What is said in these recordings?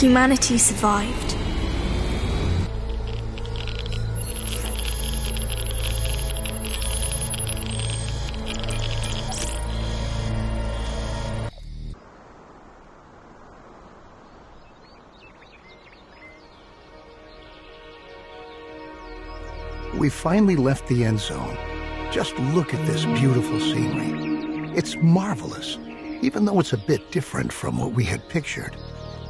humanity survived. We finally left the end zone. Just look at this beautiful scenery. It's marvelous, even though it's a bit different from what we had pictured.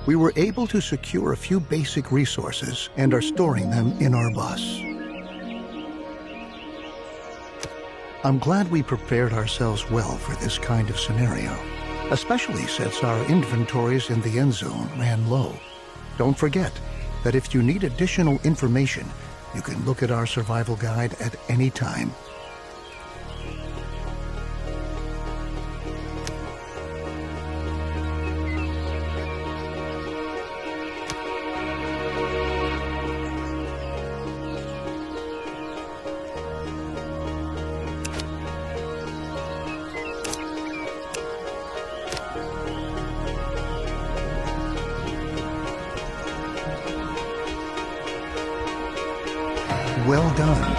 We were able to secure a few basic resources and are storing them in our bus. I'm glad we prepared ourselves well for this kind of scenario, especially since our inventories in the end zone ran low. Don't forget that if you need additional information, you can look at our survival guide at any time. Well done.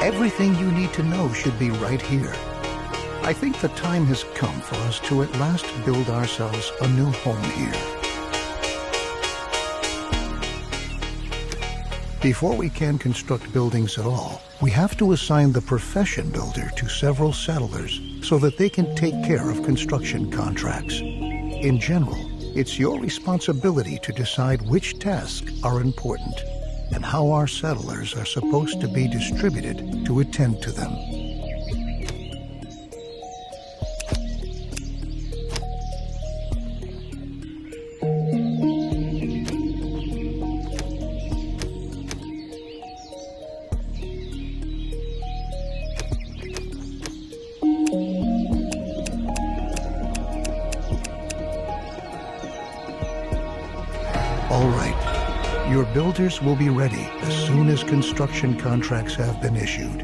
Everything you need to know should be right here. I think the time has come for us to at last build ourselves a new home here. Before we can construct buildings at all, we have to assign the profession builder to several settlers so that they can take care of construction contracts. In general, it's your responsibility to decide which tasks are important and how our settlers are supposed to be distributed to attend to them. All right. Your builders will be ready as soon as construction contracts have been issued.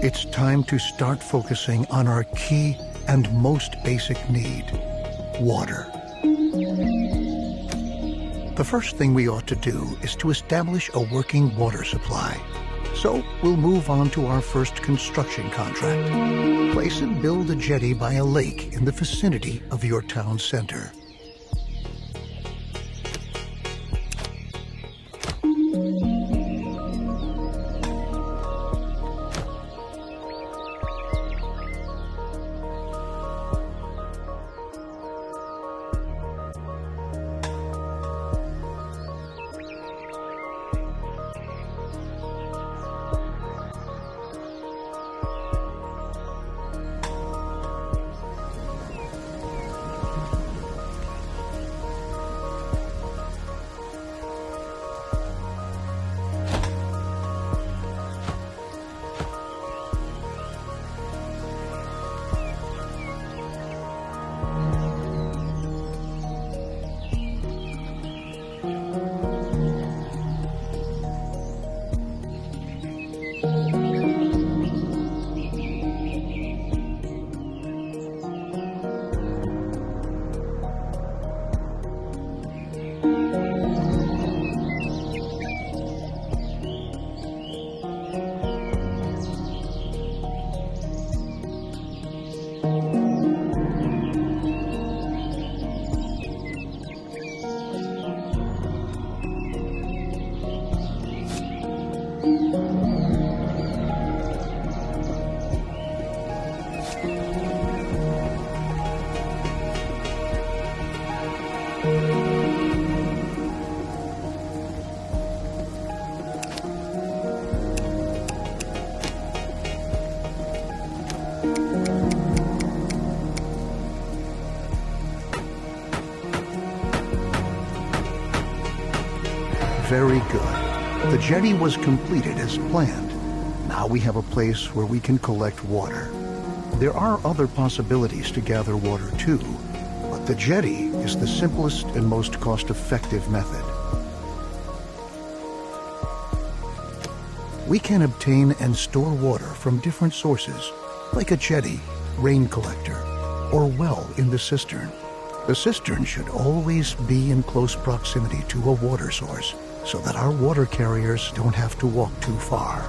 It's time to start focusing on our key and most basic need, water. The first thing we ought to do is to establish a working water supply. So we'll move on to our first construction contract. Place and build a jetty by a lake in the vicinity of your town center. Very good. The jetty was completed as planned. Now we have a place where we can collect water. There are other possibilities to gather water too, but the jetty is the simplest and most cost-effective method. We can obtain and store water from different sources, like a jetty, rain collector, or well in the cistern. The cistern should always be in close proximity to a water source so that our water carriers don't have to walk too far.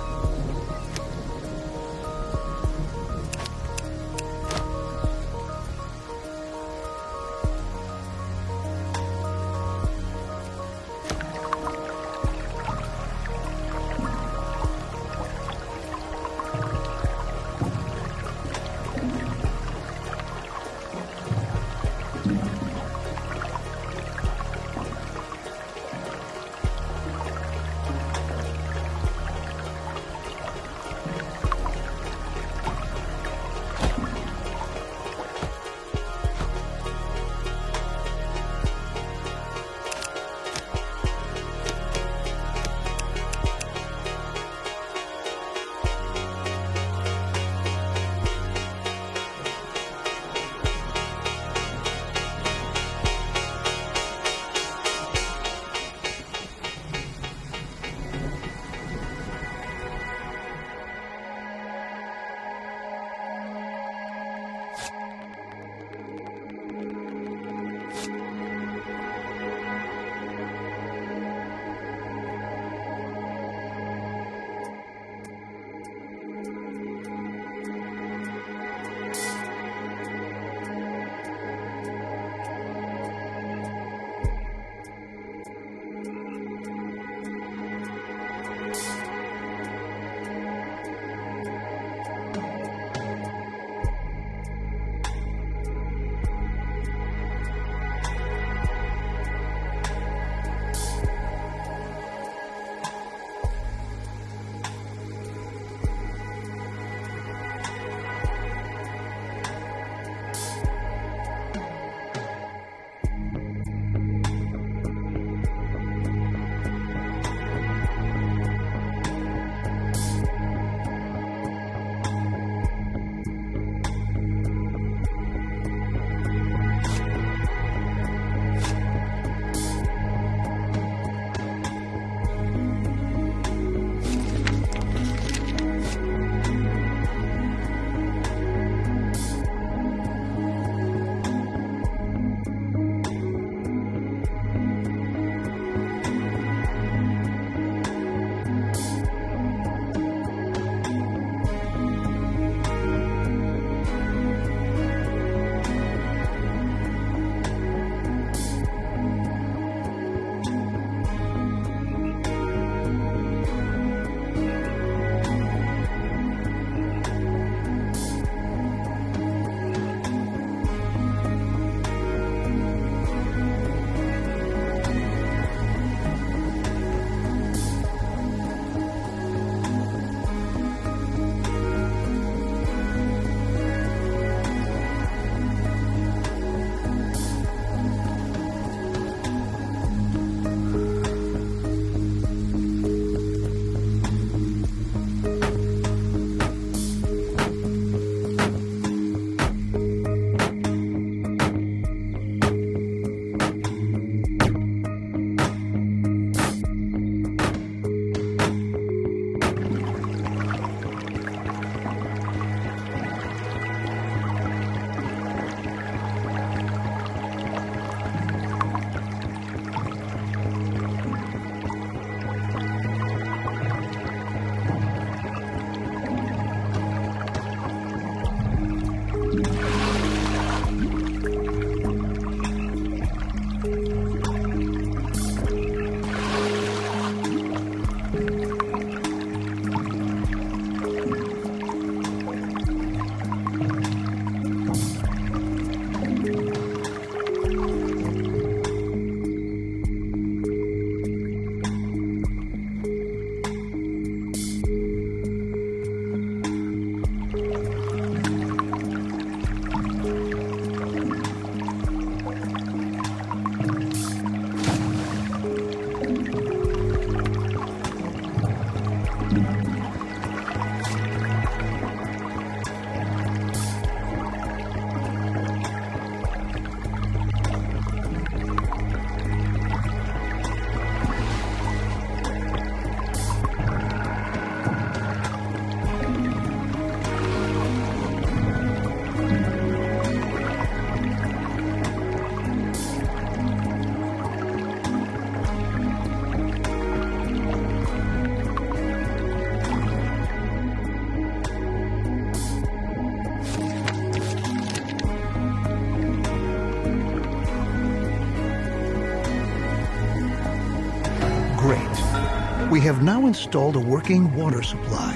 We have now installed a working water supply,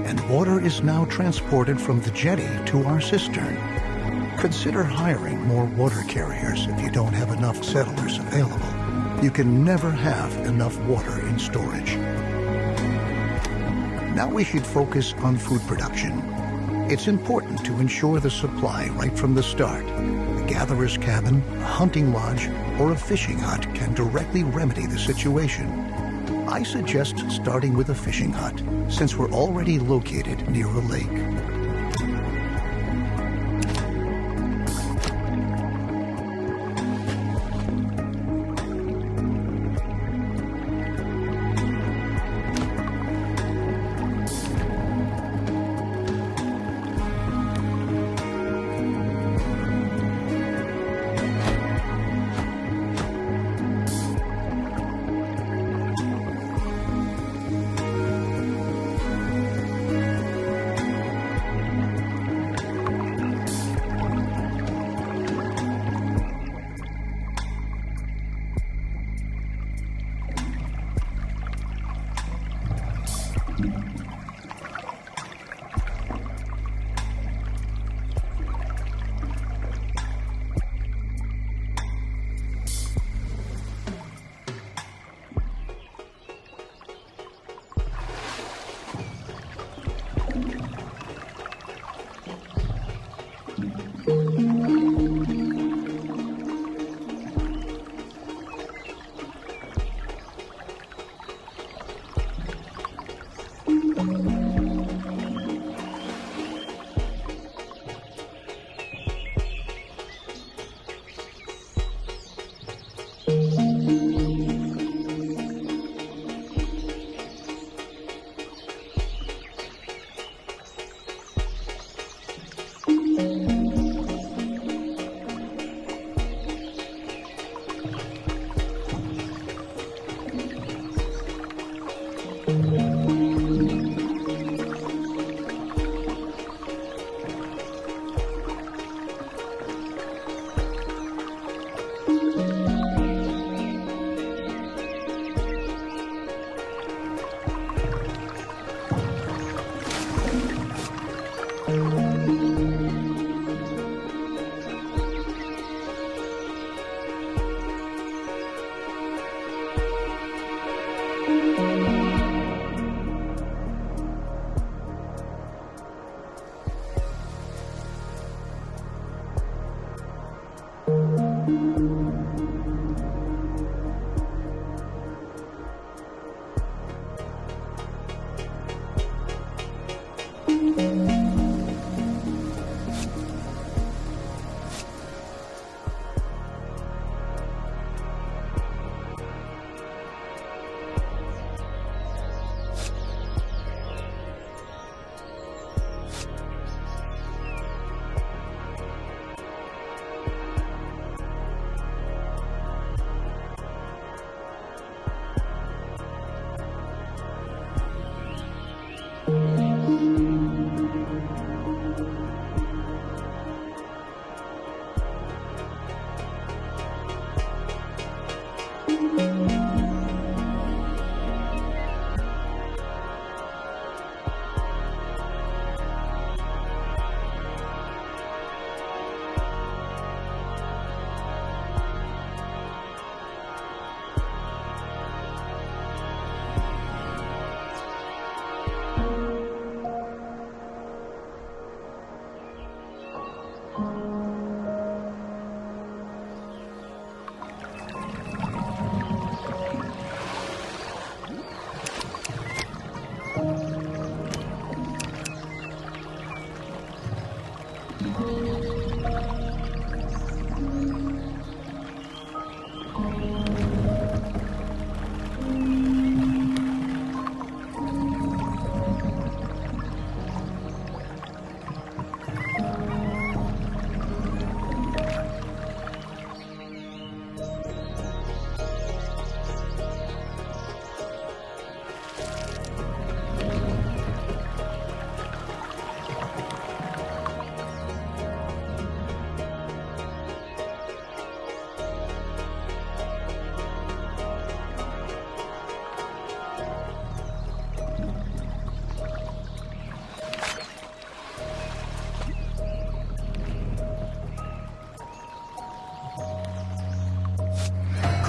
and water is now transported from the jetty to our cistern. Consider hiring more water carriers if you don't have enough settlers available. You can never have enough water in storage. Now we should focus on food production. It's important to ensure the supply right from the start. A gatherer's cabin, a hunting lodge, or a fishing hut can directly remedy the situation. I suggest starting with a fishing hut, since we're already located near a lake.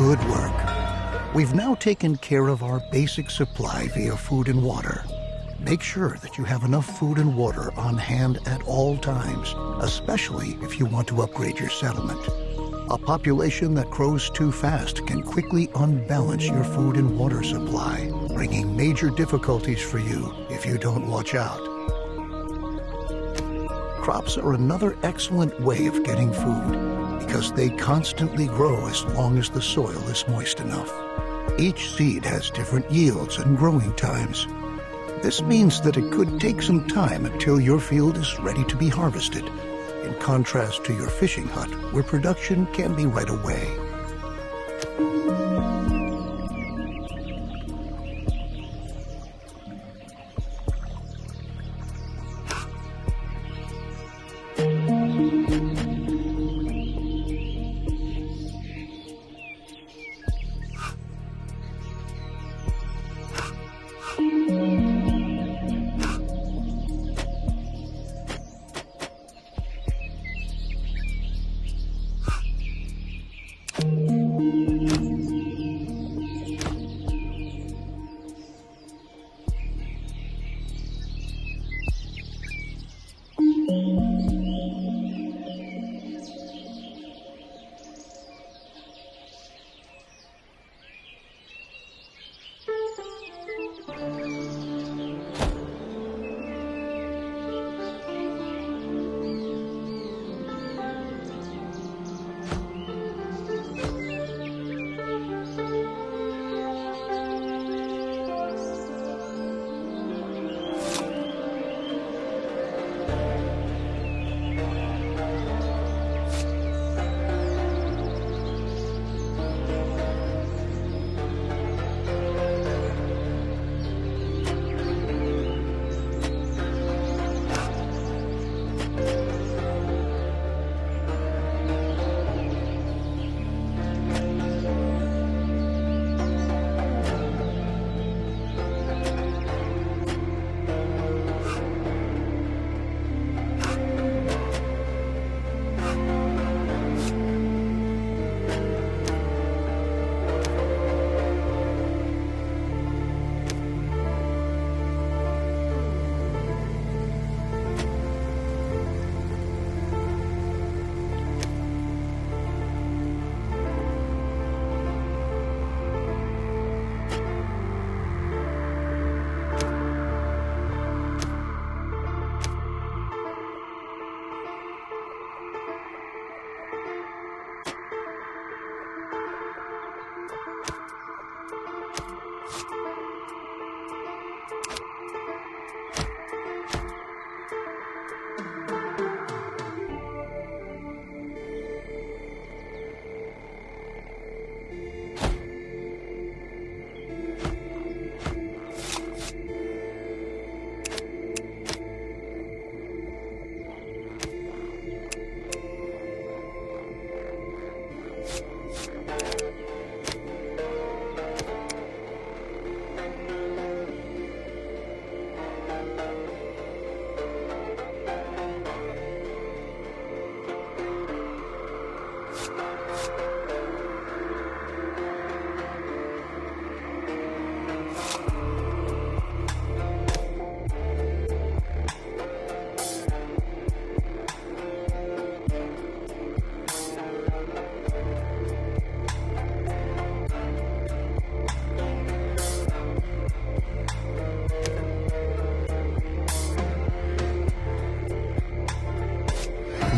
Good work. We've now taken care of our basic supply via food and water. Make sure that you have enough food and water on hand at all times, especially if you want to upgrade your settlement. A population that grows too fast can quickly unbalance your food and water supply, bringing major difficulties for you if you don't watch out. Crops are another excellent way of getting food because they constantly grow as long as the soil is moist enough. Each seed has different yields and growing times. This means that it could take some time until your field is ready to be harvested, in contrast to your fishing hut, where production can be right away.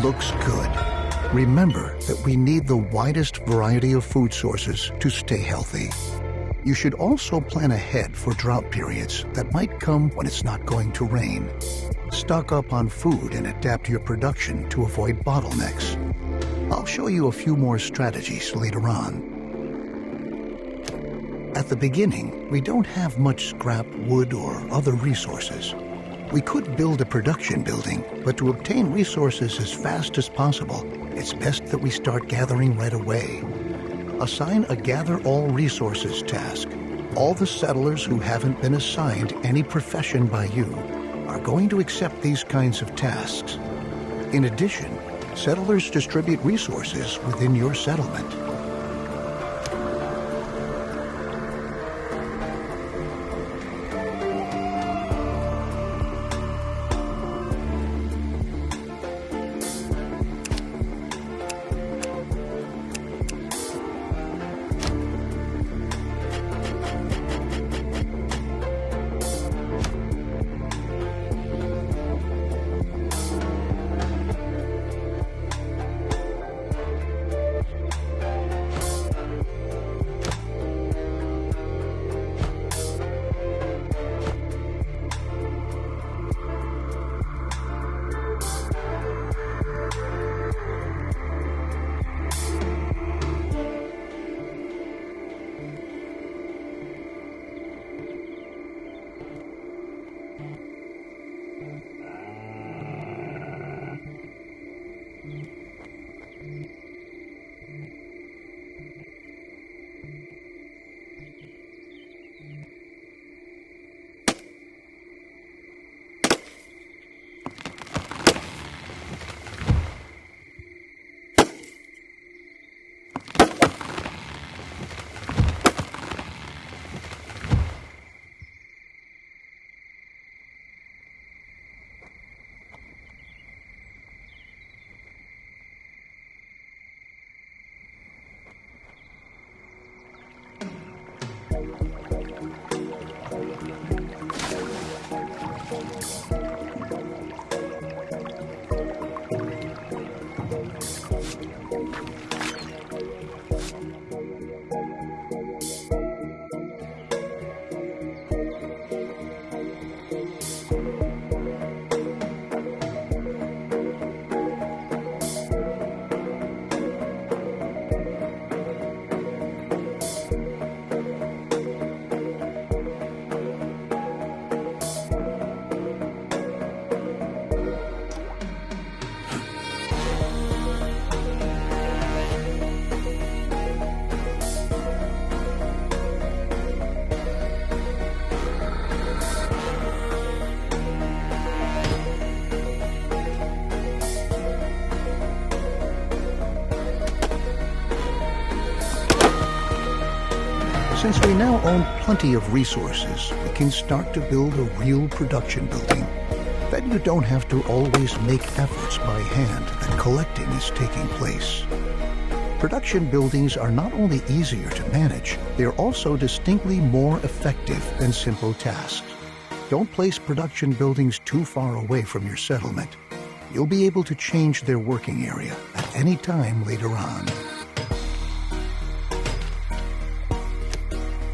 Looks good. Remember that we need the widest variety of food sources to stay healthy. You should also plan ahead for drought periods that might come when it's not going to rain. Stock up on food and adapt your production to avoid bottlenecks. I'll show you a few more strategies later on. At the beginning, we don't have much scrap, wood, or other resources. We could build a production building, but to obtain resources as fast as possible, it's best that we start gathering right away. Assign a Gather All Resources task. All the settlers who haven't been assigned any profession by you are going to accept these kinds of tasks. In addition, settlers distribute resources within your settlement. Since we now own plenty of resources, we can start to build a real production building. Then you don't have to always make efforts by hand that collecting is taking place. Production buildings are not only easier to manage, they are also distinctly more effective than simple tasks. Don't place production buildings too far away from your settlement. You'll be able to change their working area at any time later on.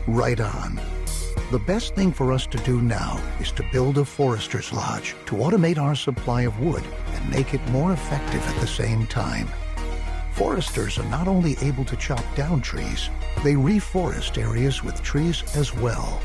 Right on. The best thing for us to do now is to build a forester's lodge to automate our supply of wood and make it more effective at the same time. Foresters are not only able to chop down trees, they reforest areas with trees as well.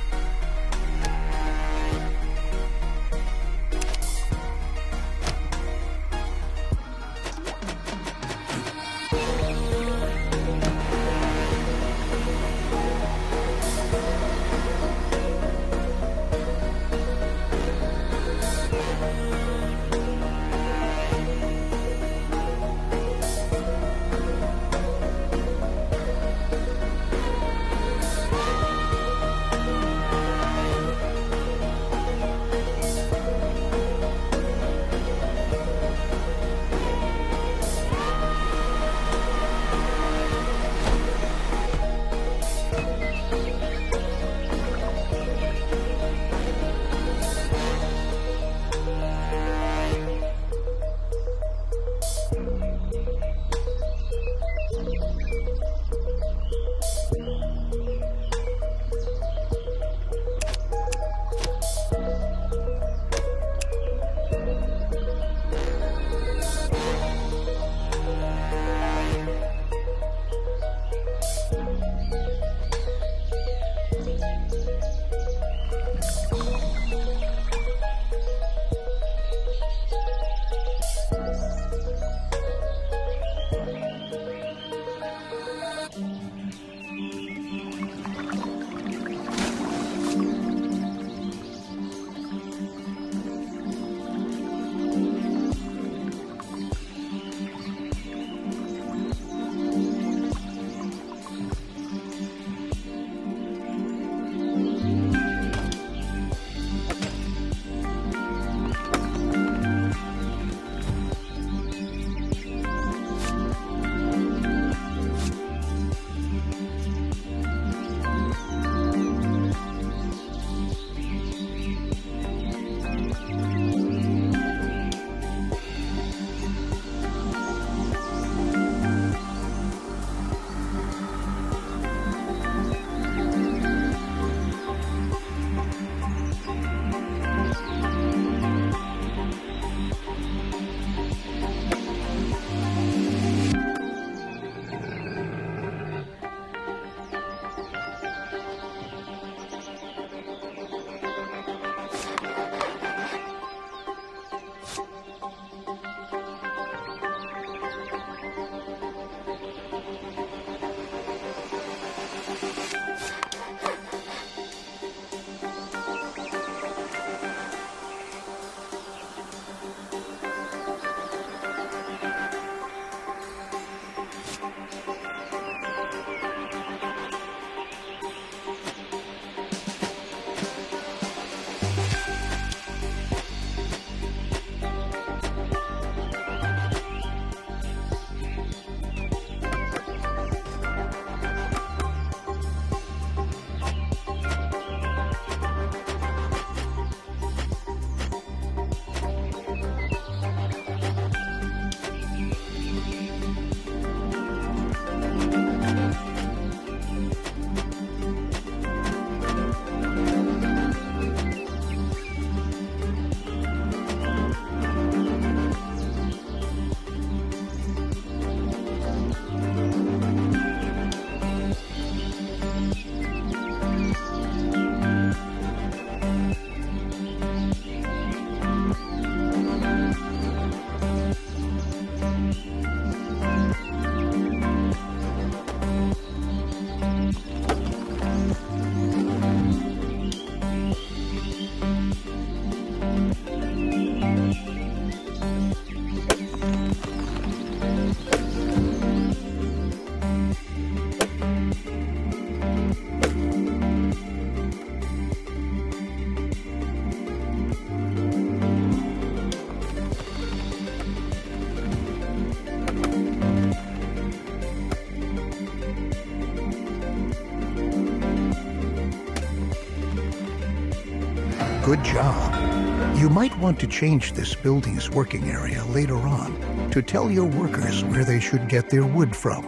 Good job. You might want to change this building's working area later on to tell your workers where they should get their wood from.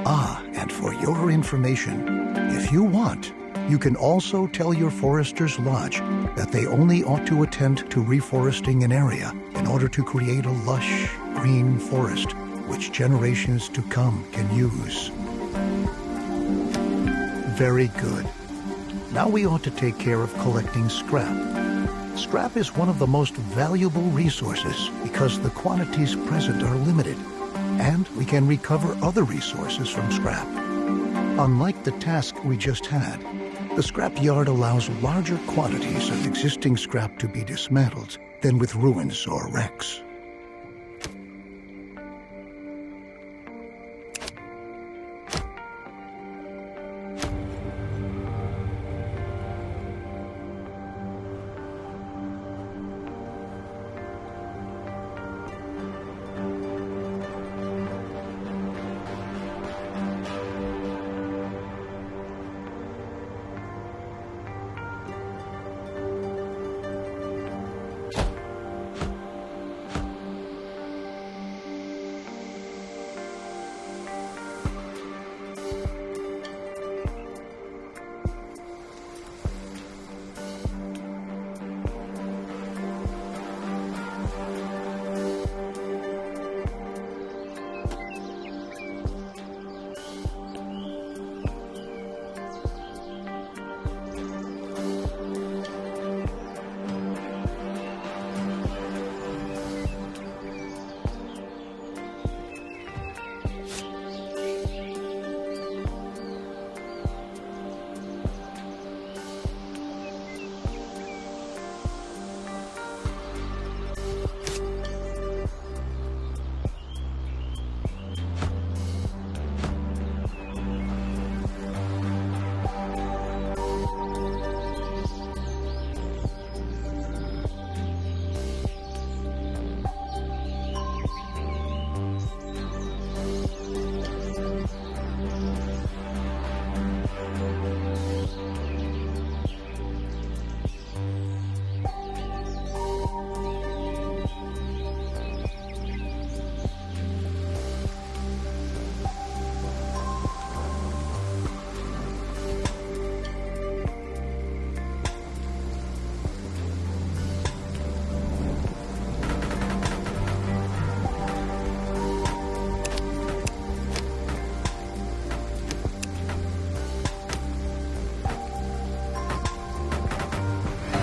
Ah, and for your information, if you want, you can also tell your forester's lodge that they only ought to attend to reforesting an area in order to create a lush, green forest which generations to come can use. Very good. Now we ought to take care of collecting scrap. Scrap is one of the most valuable resources because the quantities present are limited, and we can recover other resources from scrap. Unlike the task we just had, the scrap yard allows larger quantities of existing scrap to be dismantled than with ruins or wrecks.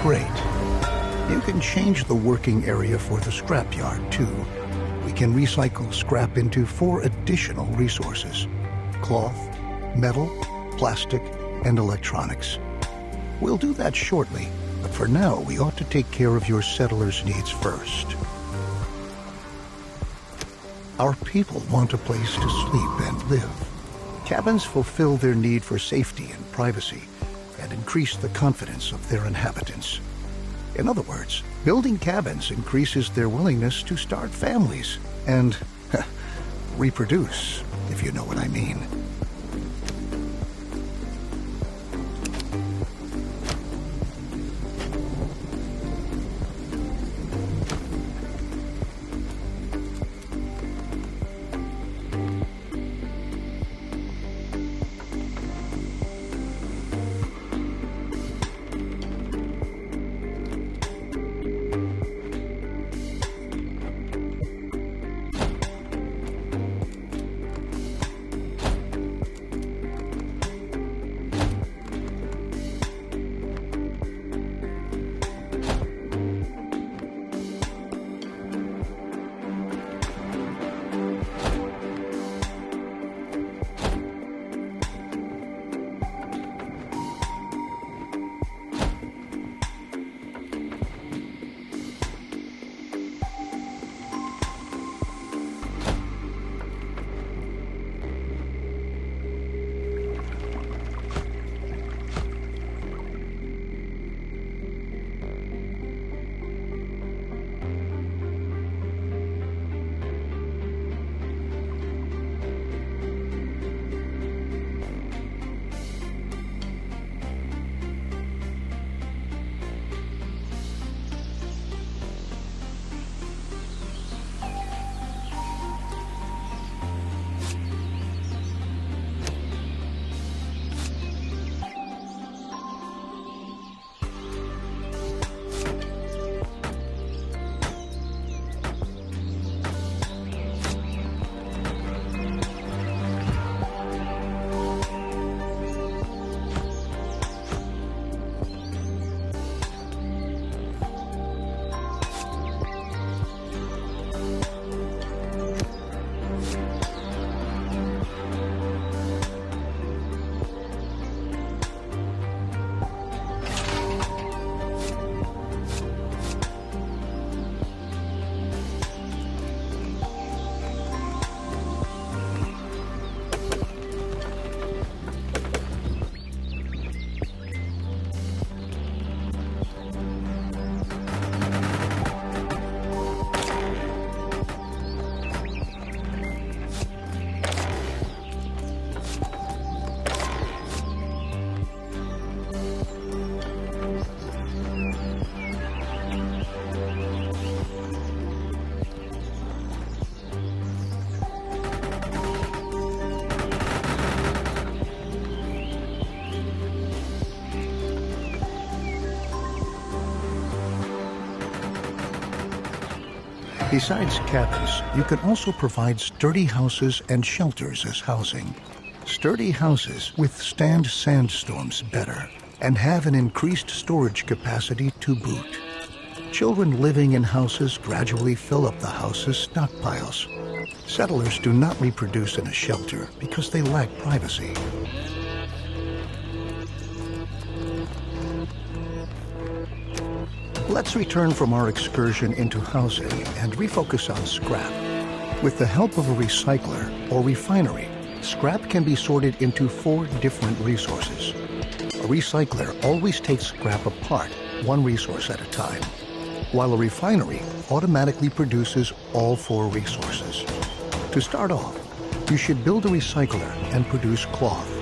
Great. You can change the working area for the scrapyard, too. We can recycle scrap into 4 additional resources: cloth, metal, plastic, and electronics. We'll do that shortly, but for now we ought to take care of your settlers' needs first. Our people want a place to sleep and live. Cabins fulfill their need for safety and privacy, and increase the confidence of their inhabitants. In other words, building cabins increases their willingness to start families and reproduce, if you know what I mean. Besides cabins, you can also provide sturdy houses and shelters as housing. Sturdy houses withstand sandstorms better and have an increased storage capacity to boot. Children living in houses gradually fill up the house's stockpiles. Settlers do not reproduce in a shelter because they lack privacy. Let's return from our excursion into housing and refocus on scrap. With the help of a recycler or refinery, scrap can be sorted into 4 different resources. A recycler always takes scrap apart, one resource at a time, while a refinery automatically produces all 4 resources. To start off, you should build a recycler and produce cloth.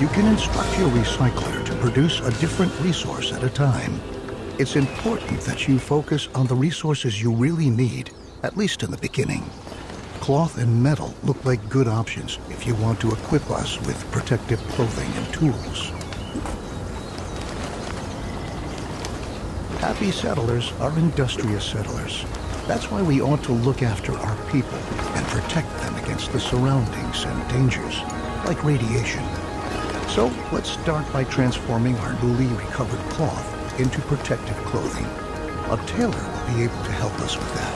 You can instruct your recycler to produce a different resource at a time. It's important that you focus on the resources you really need, at least in the beginning. Cloth and metal look like good options if you want to equip us with protective clothing and tools. Happy settlers are industrious settlers. That's why we ought to look after our people and protect them against the surroundings and dangers, like radiation. So let's start by transforming our newly recovered cloth into protective clothing. A tailor will be able to help us with that.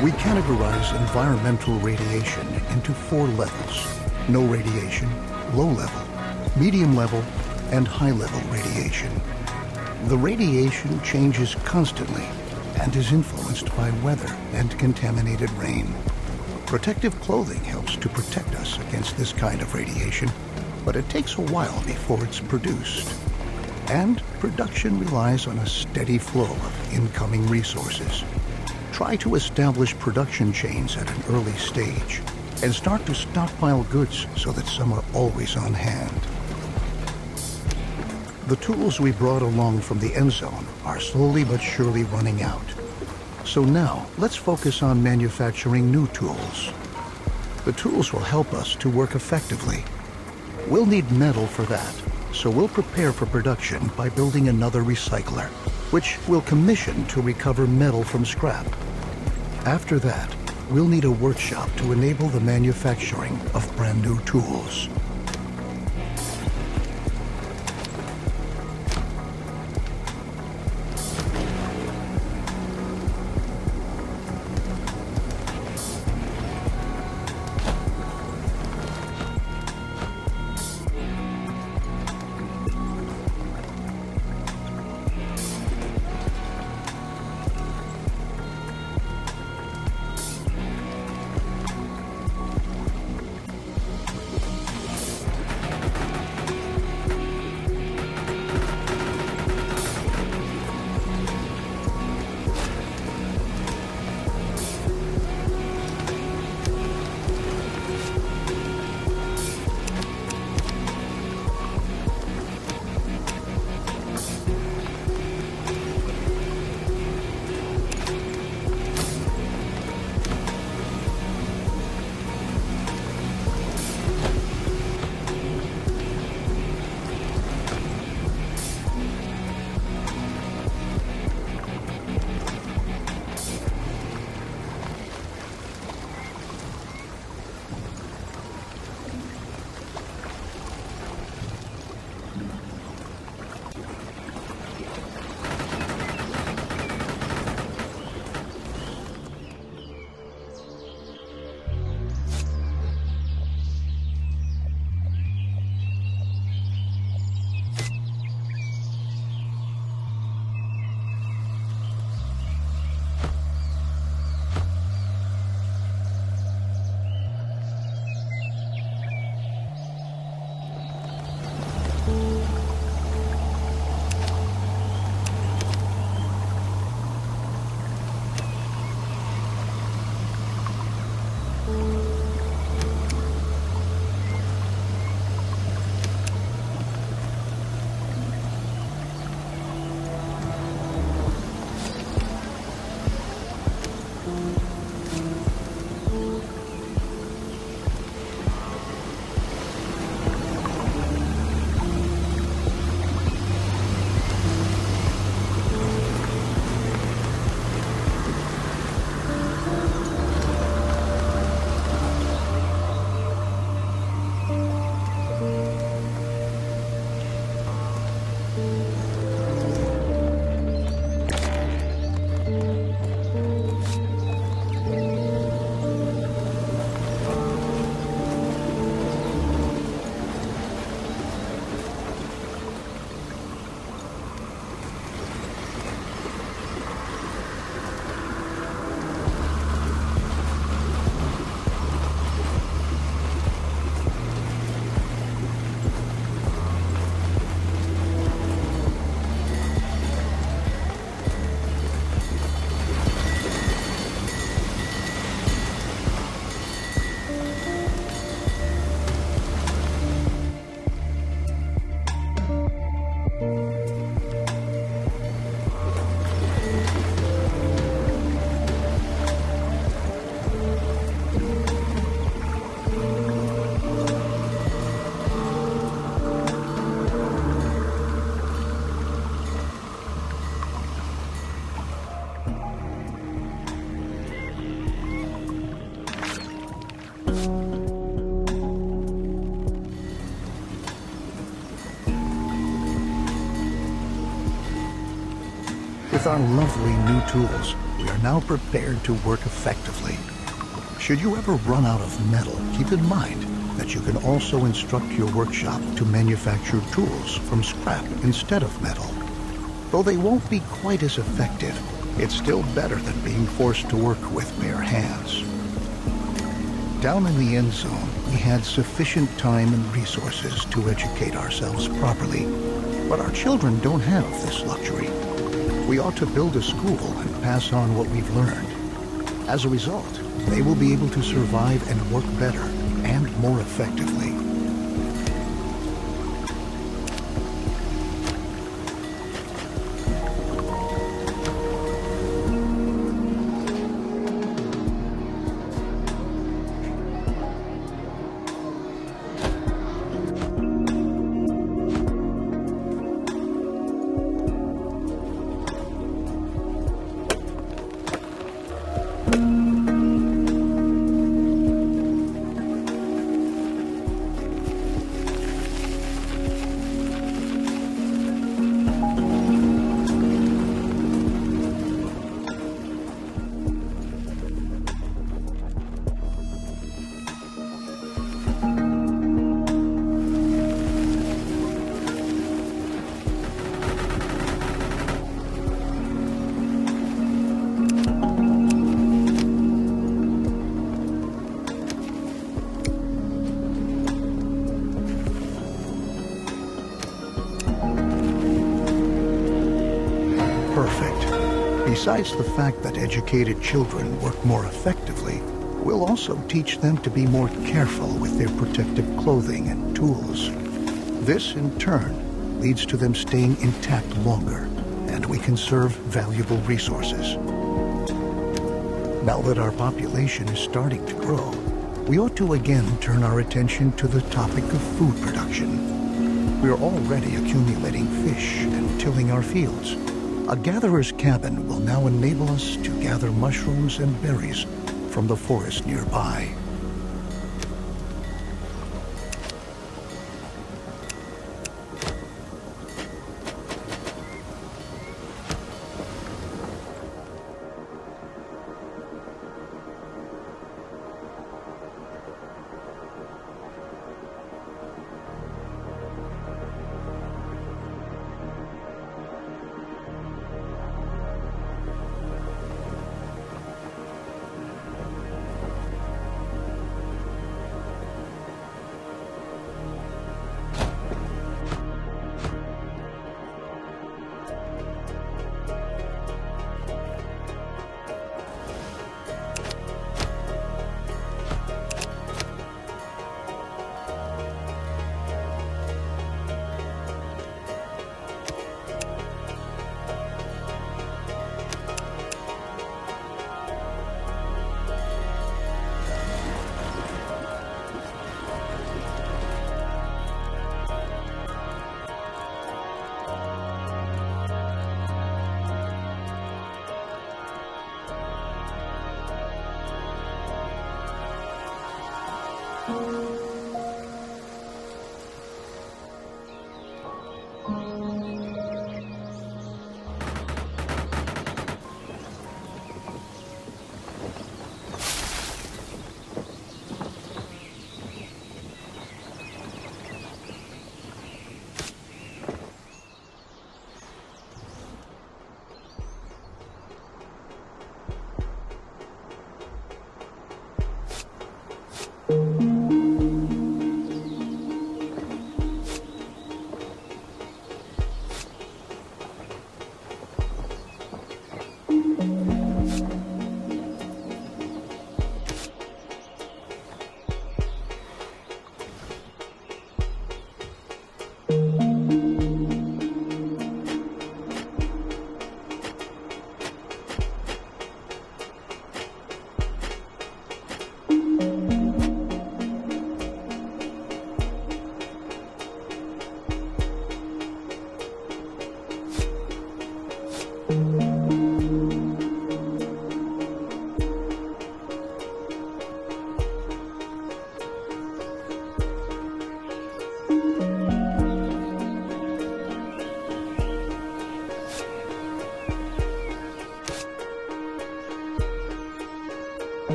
We categorize environmental radiation into 4 levels: no radiation, low level, medium level, and high level radiation. The radiation changes constantly and is influenced by weather and contaminated rain. Protective clothing helps to protect us against this kind of radiation, but it takes a while before it's produced. And production relies on a steady flow of incoming resources. Try to establish production chains at an early stage and start to stockpile goods so that some are always on hand. The tools we brought along from the Endzone are slowly but surely running out. So now, let's focus on manufacturing new tools. The tools will help us to work effectively. We'll need metal for that, so we'll prepare for production by building another recycler, which we'll commission to recover metal from scrap. After that, we'll need a workshop to enable the manufacturing of brand new tools. With our lovely new tools, we are now prepared to work effectively. Should you ever run out of metal, keep in mind that you can also instruct your workshop to manufacture tools from scrap instead of metal. Though they won't be quite as effective, it's still better than being forced to work with bare hands. Down in the end zone, we had sufficient time and resources to educate ourselves properly, but our children don't have this luxury. We ought to build a school and pass on what we've learned. As a result, they will be able to survive and work better and more effectively. Besides the fact that educated children work more effectively, we'll also teach them to be more careful with their protective clothing and tools. This, in turn, leads to them staying intact longer, and we conserve valuable resources. Now that our population is starting to grow, we ought to again turn our attention to the topic of food production. We are already accumulating fish and tilling our fields. A gatherer's cabin will now enable us to gather mushrooms and berries from the forest nearby.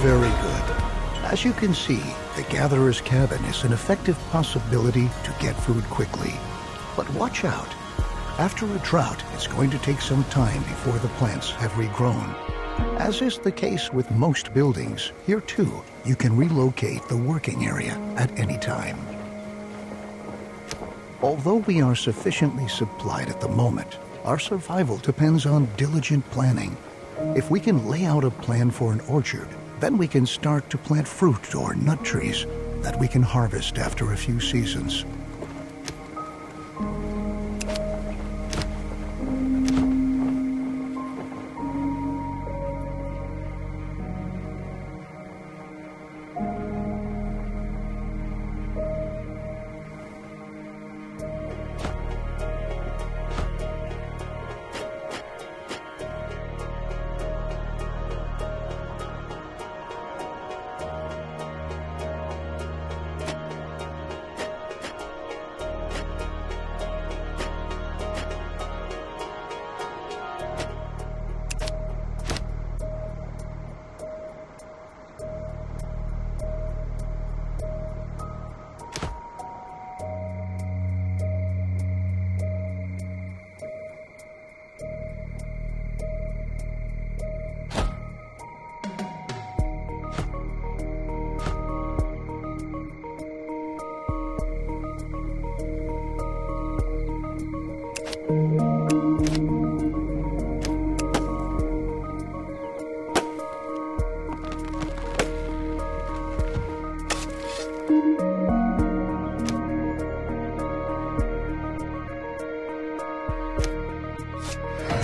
Very good. As you can see, the gatherer's cabin is an effective possibility to get food quickly. But watch out. After a drought, it's going to take some time before the plants have regrown. As is the case with most buildings, here too, you can relocate the working area at any time. Although we are sufficiently supplied at the moment, our survival depends on diligent planning. If we can lay out a plan for an orchard, then we can start to plant fruit or nut trees that we can harvest after a few seasons.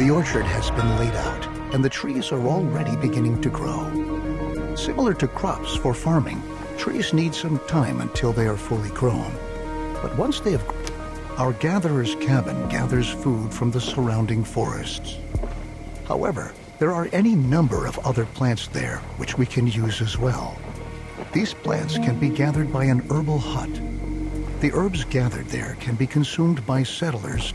The orchard has been laid out, and the trees are already beginning to grow. Similar to crops for farming, trees need some time until they are fully grown. But once they have grown, our gatherer's cabin gathers food from the surrounding forests. However, there are any number of other plants there which we can use as well. These plants can be gathered by an herbal hut. The herbs gathered there can be consumed by settlers.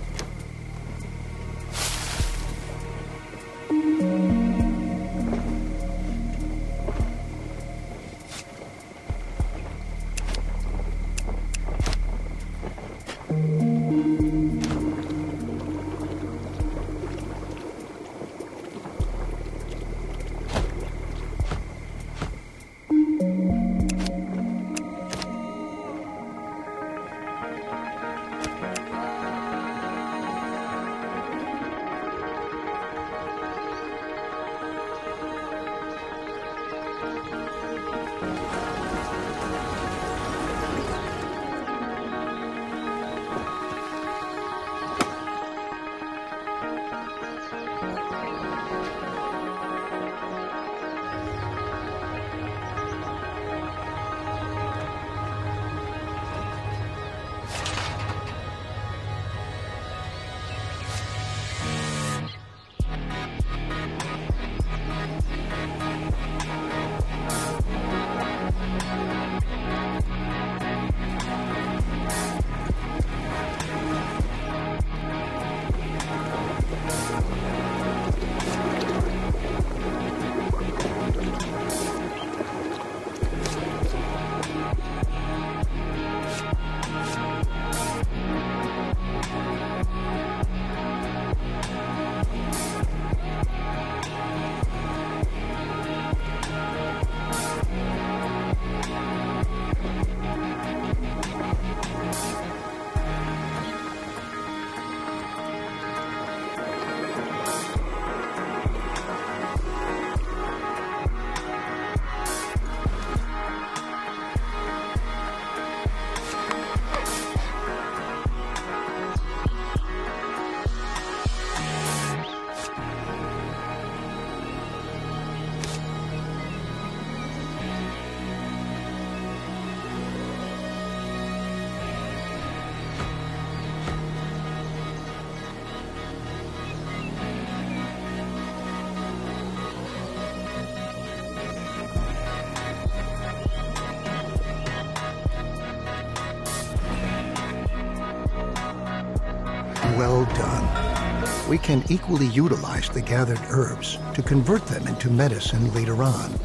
well done. We can equally utilize the gathered herbs to convert them into medicine later on.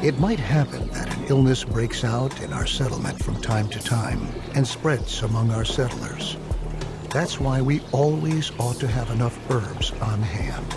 It might happen that an illness breaks out in our settlement from time to time and spreads among our settlers. That's why we always ought to have enough herbs on hand.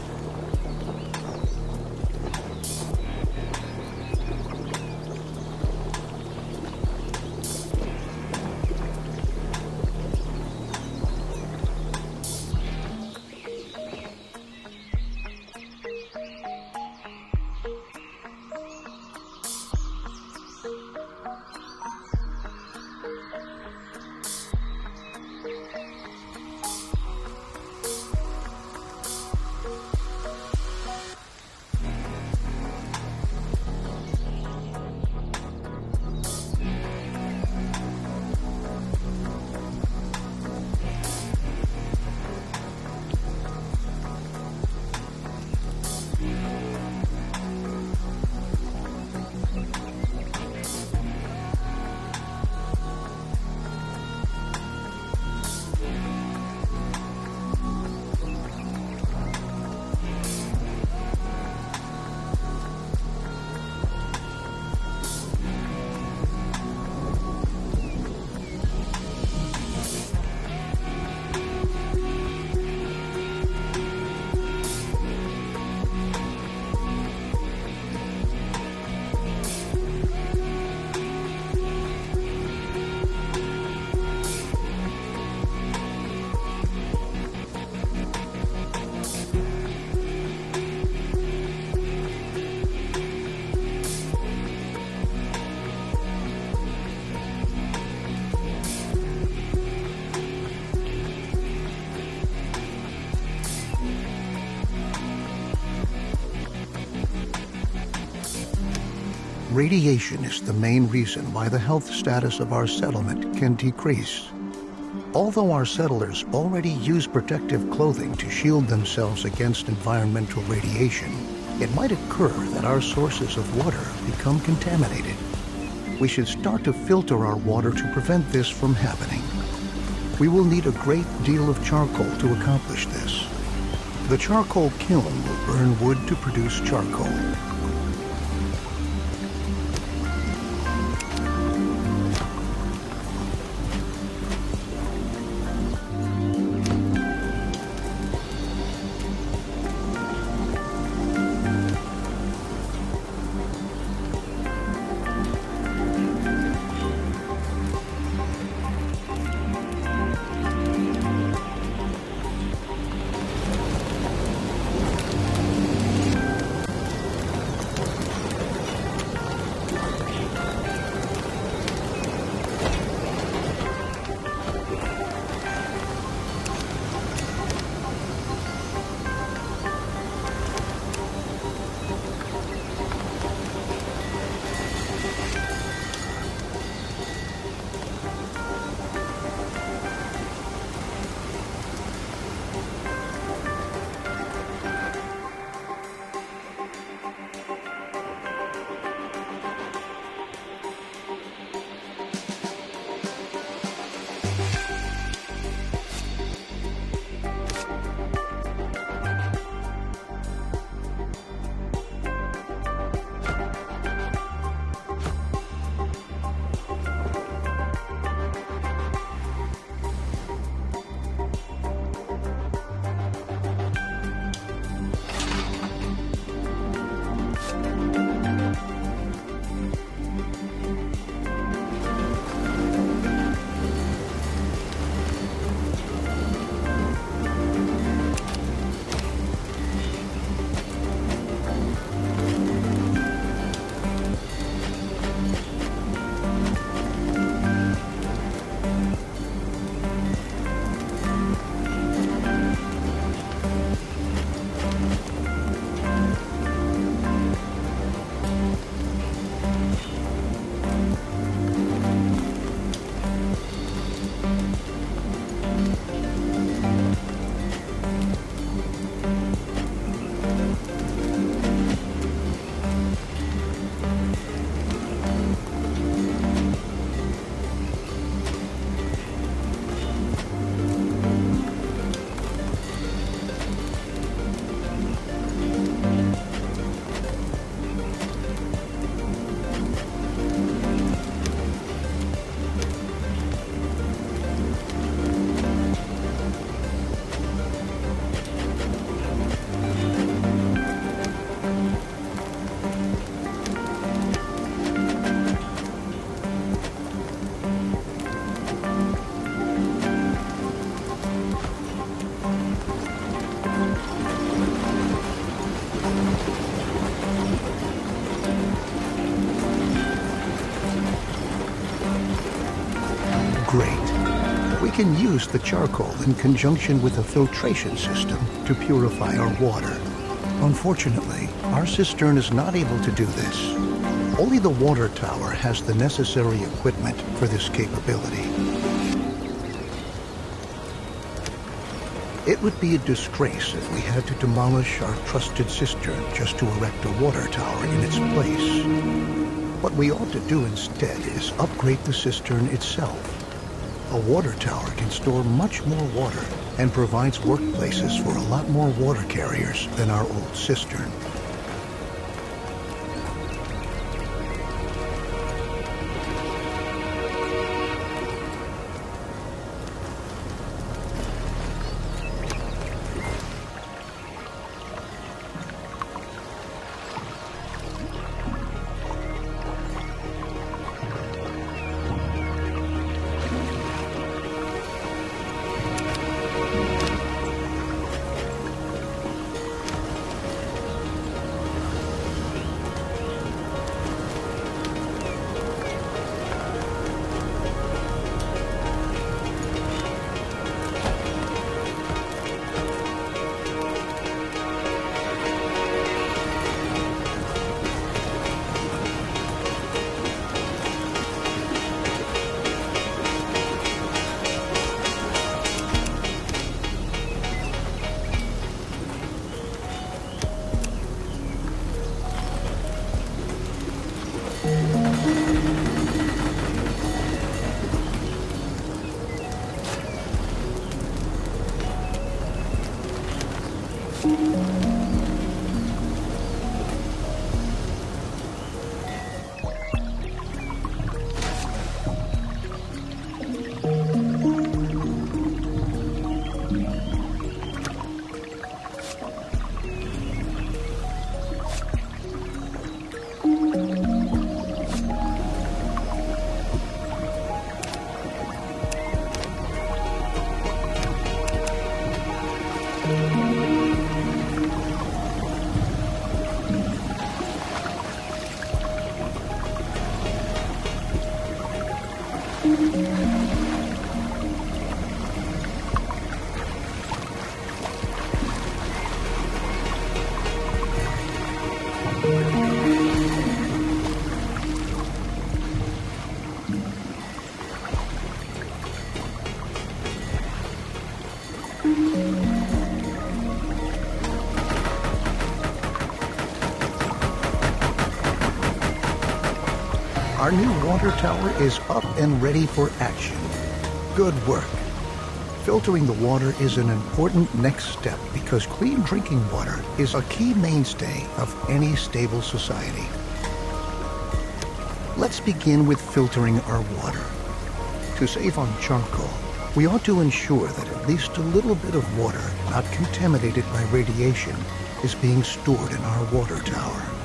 Radiation is the main reason why the health status of our settlement can decrease. Although our settlers already use protective clothing to shield themselves against environmental radiation, it might occur that our sources of water become contaminated. We should start to filter our water to prevent this from happening. We will need a great deal of charcoal to accomplish this. The charcoal kiln will burn wood to produce charcoal. can use the charcoal in conjunction with a filtration system to purify our water. Unfortunately, our cistern is not able to do this. Only the water tower has the necessary equipment for this capability. It would be a disgrace if we had to demolish our trusted cistern just to erect a water tower in its place. What we ought to do instead is upgrade the cistern itself. A water tower can store much more water and provides workplaces for a lot more water carriers than our old cistern. Our new water tower is up and ready for action. Good work. Filtering the water is an important next step because clean drinking water is a key mainstay of any stable society. Let's begin with filtering our water. To save on charcoal, we ought to ensure that at least a little bit of water not contaminated by radiation is being stored in our water tower.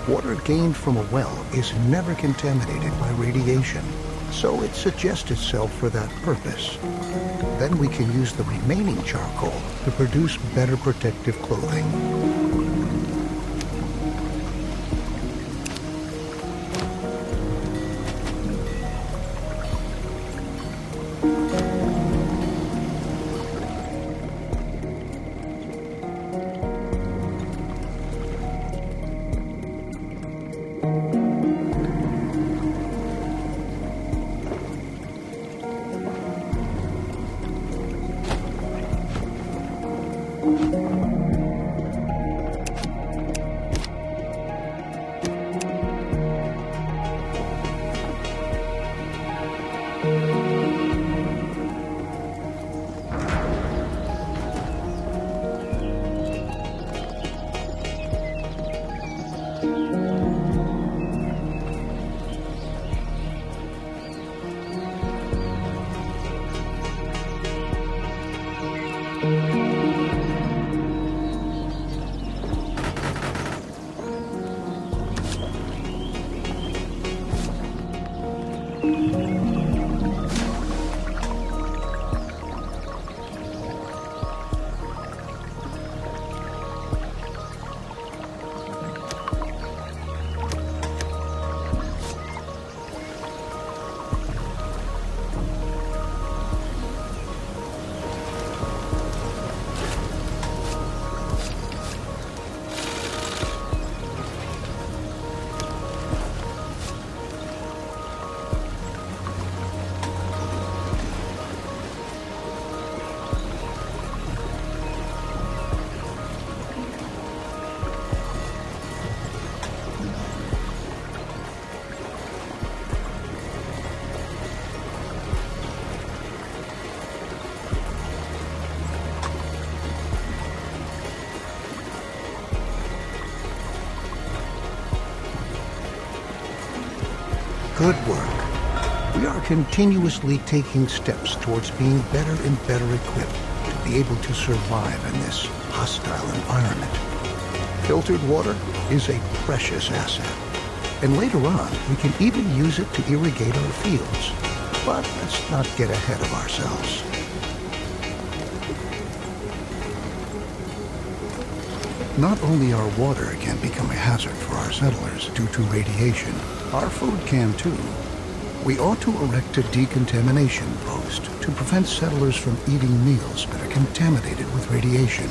Water gained from a well is never contaminated by radiation, so it suggests itself for that purpose. Then we can use the remaining charcoal to produce better protective clothing. Good work. We are continuously taking steps towards being better and better equipped to be able to survive in this hostile environment. Filtered water is a precious asset, and later on we can even use it to irrigate our fields. But let's not get ahead of ourselves. Not only our water can become a hazard for our settlers due to radiation, our food can too. We ought to erect a decontamination post to prevent settlers from eating meals that are contaminated with radiation.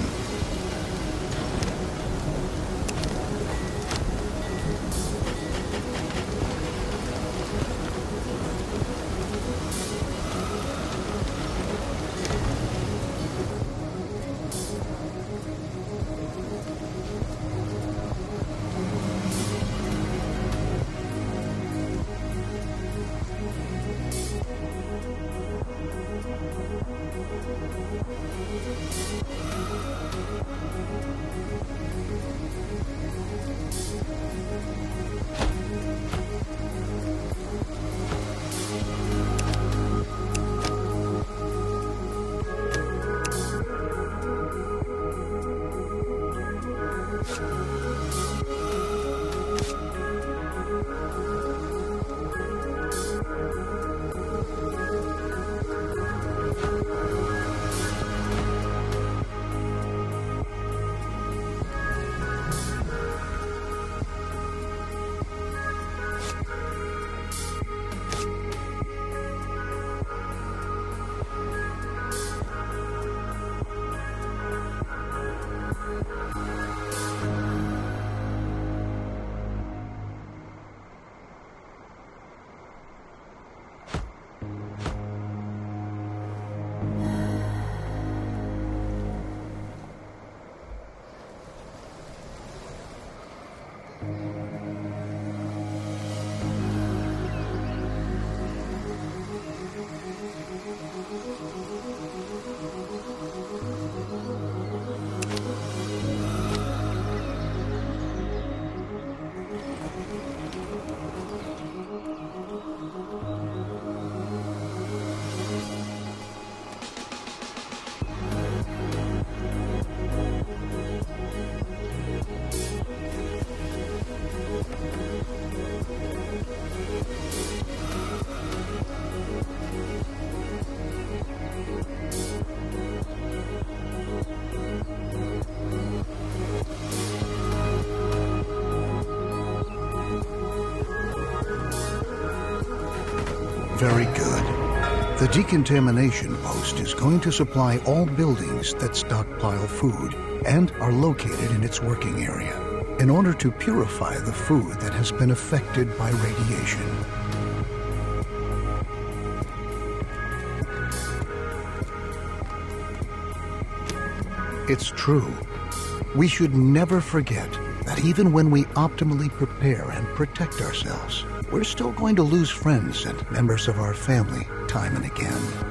Very good. The decontamination post is going to supply all buildings that stockpile food and are located in its working area in order to purify the food that has been affected by radiation. It's true. We should never forget that even when we optimally prepare and protect ourselves, we're still going to lose friends and members of our family time and again.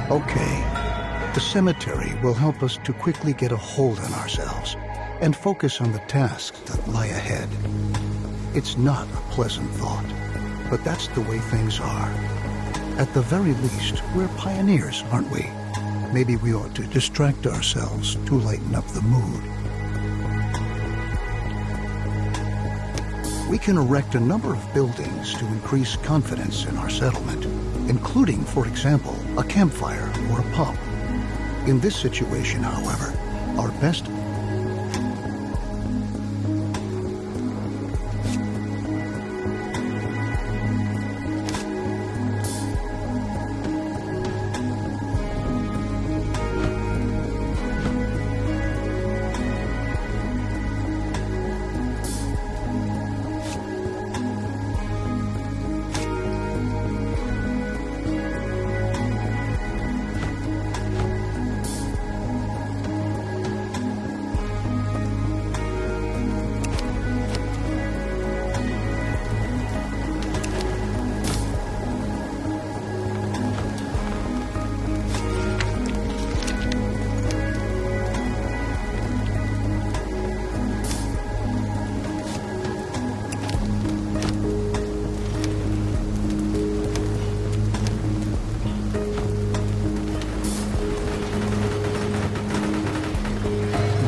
Okay, the cemetery will help us to quickly get a hold on ourselves and focus on the tasks that lie ahead. It's not a pleasant thought, but that's the way things are. At the very least, we're pioneers, aren't we? Maybe we ought to distract ourselves to lighten up the mood. We can erect a number of buildings to increase confidence in our settlement, including, for example, a campfire or a pub. In this situation, however, our best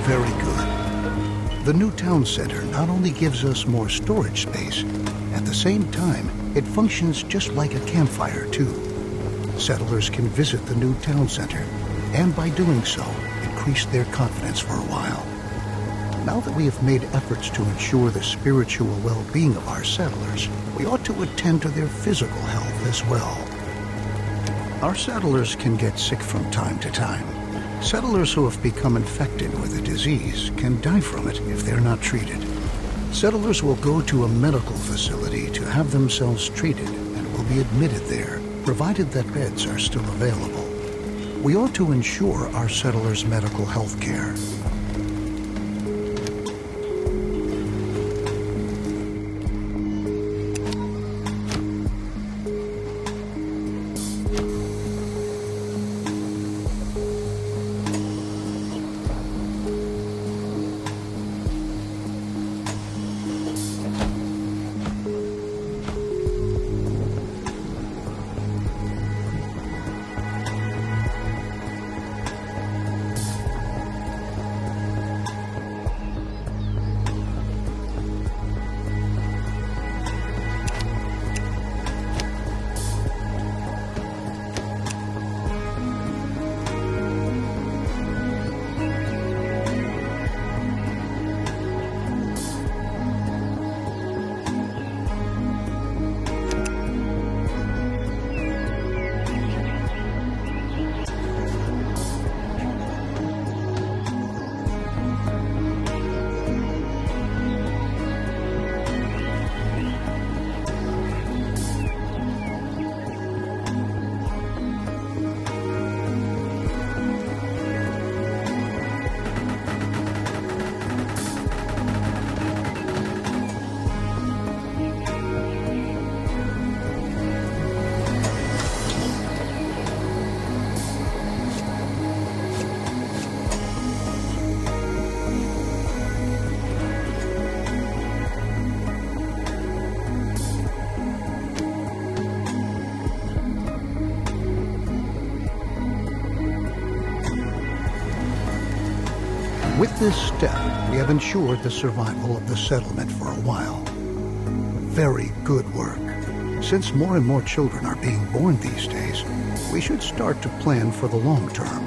Very good. The new town center not only gives us more storage space, at the same time, it functions just like a campfire, too. Settlers can visit the new town center, and by doing so, increase their confidence for a while. Now that we have made efforts to ensure the spiritual well-being of our settlers, we ought to attend to their physical health as well. Our settlers can get sick from time to time. Settlers who have become infected with a disease can die from it if they're not treated. Settlers will go to a medical facility to have themselves treated and will be admitted there, provided that beds are still available. We ought to ensure our settlers' medical health care. With this step, we have ensured the survival of the settlement for a while. Very good work. Since more and more children are being born these days, we should start to plan for the long term.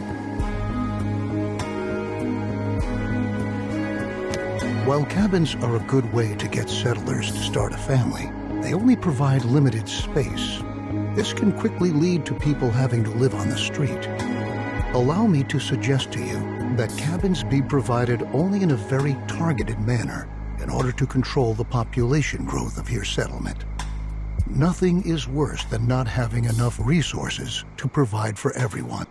While cabins are a good way to get settlers to start a family, they only provide limited space. This can quickly lead to people having to live on the street. Allow me to suggest to you that cabins be provided only in a very targeted manner in order to control the population growth of your settlement. Nothing is worse than not having enough resources to provide for everyone.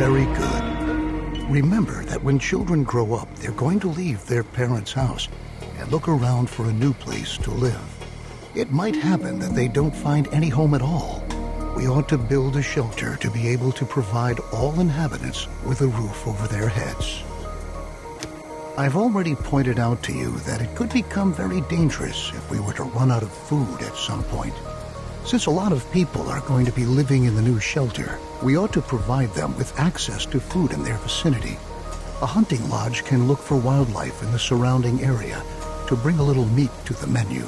Very good. Remember that when children grow up, they're going to leave their parents' house and look around for a new place to live. It might happen that they don't find any home at all. We ought to build a shelter to be able to provide all inhabitants with a roof over their heads. I've already pointed out to you that it could become very dangerous if we were to run out of food at some point. Since a lot of people are going to be living in the new shelter, we ought to provide them with access to food in their vicinity. A hunting lodge can look for wildlife in the surrounding area to bring a little meat to the menu.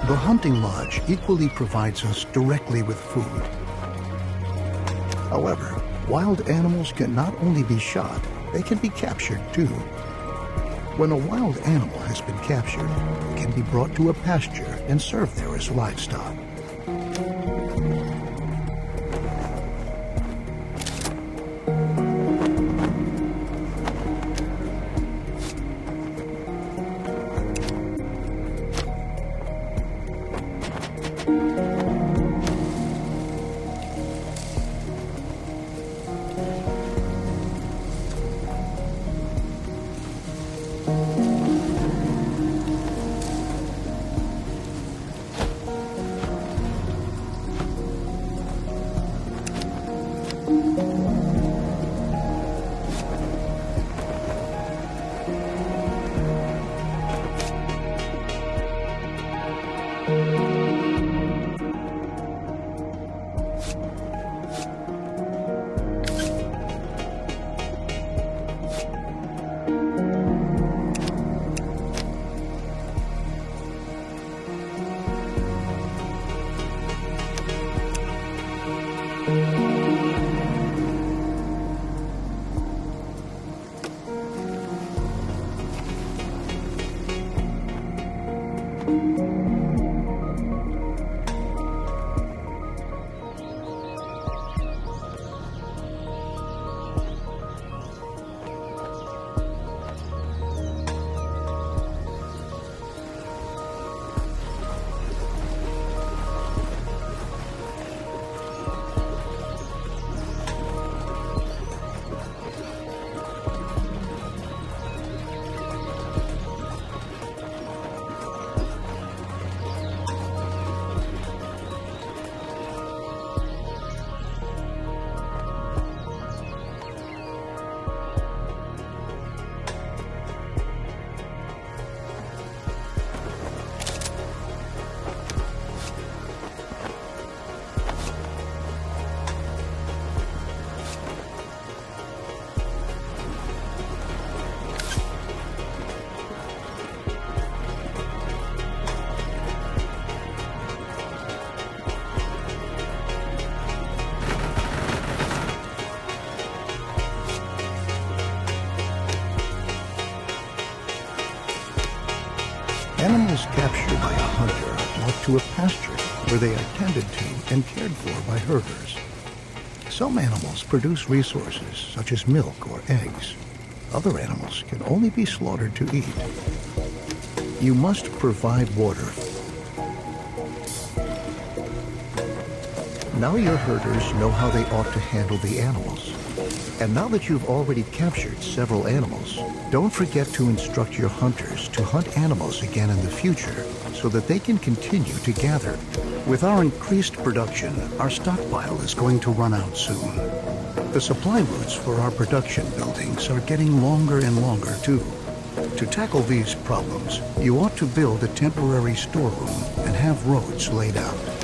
The hunting lodge equally provides us directly with food. However, wild animals can not only be shot, they can be captured too. When a wild animal has been captured, it can be brought to a pasture and served there as livestock. Animals captured by a hunter are brought to a pasture where they are tended to and cared for by herders. Some animals produce resources such as milk or eggs. Other animals can only be slaughtered to eat. You must provide water. Now your herders know how they ought to handle the animals. And now that you've already captured several animals, don't forget to instruct your hunters to hunt animals again in the future so that they can continue to gather. With our increased production, our stockpile is going to run out soon. The supply routes for our production buildings are getting longer and longer too. To tackle these problems, you ought to build a temporary storeroom and have roads laid out.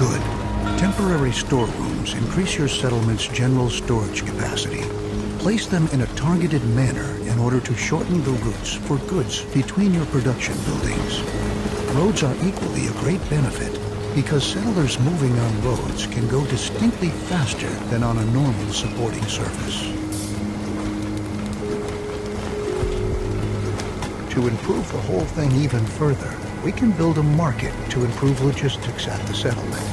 good. Temporary storerooms increase your settlement's general storage capacity. Place them in a targeted manner in order to shorten the routes for goods between your production buildings. Roads are equally a great benefit because settlers moving on roads can go distinctly faster than on a normal supporting surface. To improve the whole thing even further, we can build a market to improve logistics at the settlement.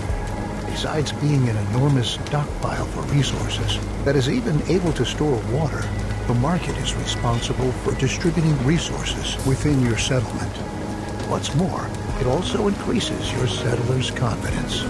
Besides being an enormous stockpile for resources that is even able to store water, the market is responsible for distributing resources within your settlement. What's more, it also increases your settlers' confidence.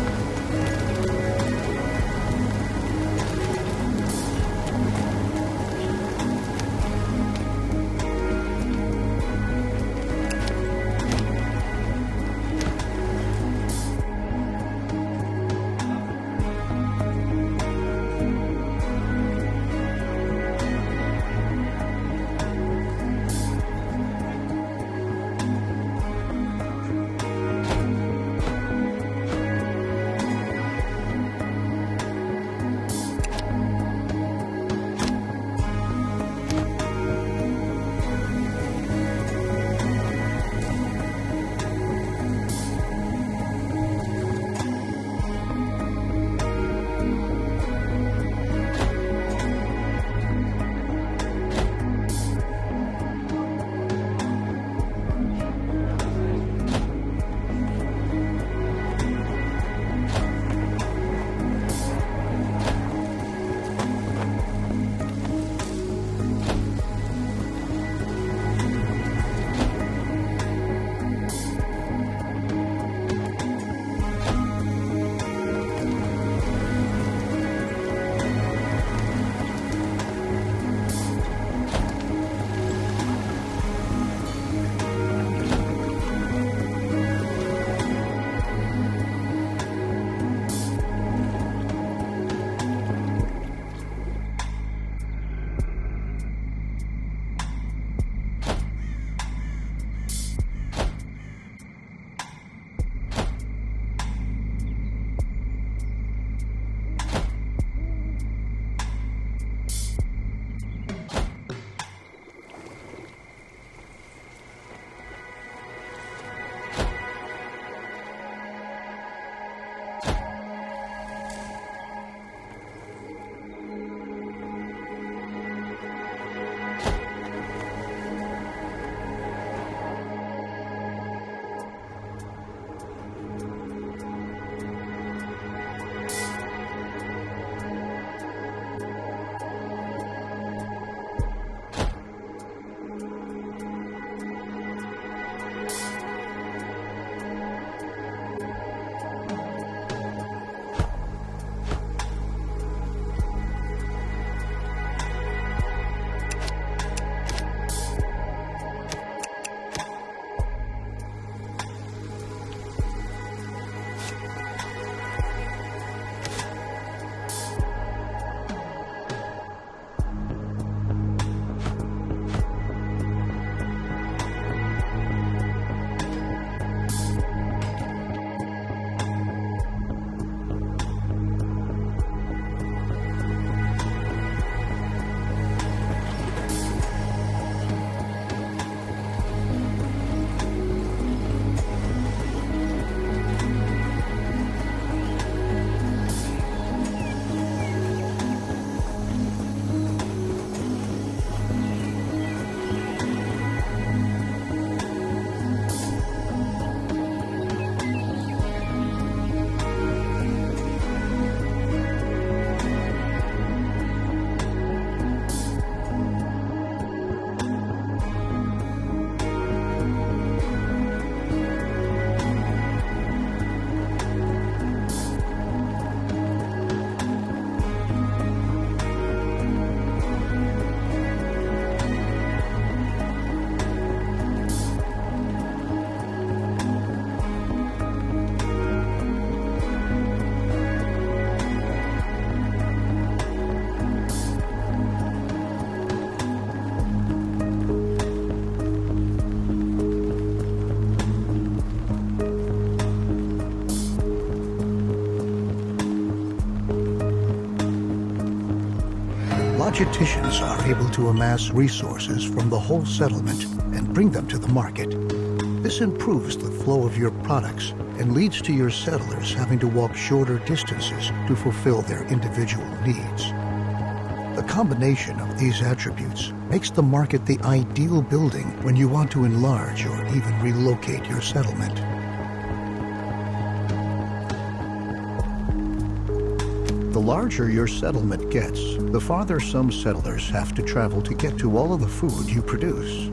logisticians are able to amass resources from the whole settlement and bring them to the market. This improves the flow of your products and leads to your settlers having to walk shorter distances to fulfill their individual needs. The combination of these attributes makes the market the ideal building when you want to enlarge or even relocate your settlement. The larger your settlement gets, the farther some settlers have to travel to get to all of the food you produce.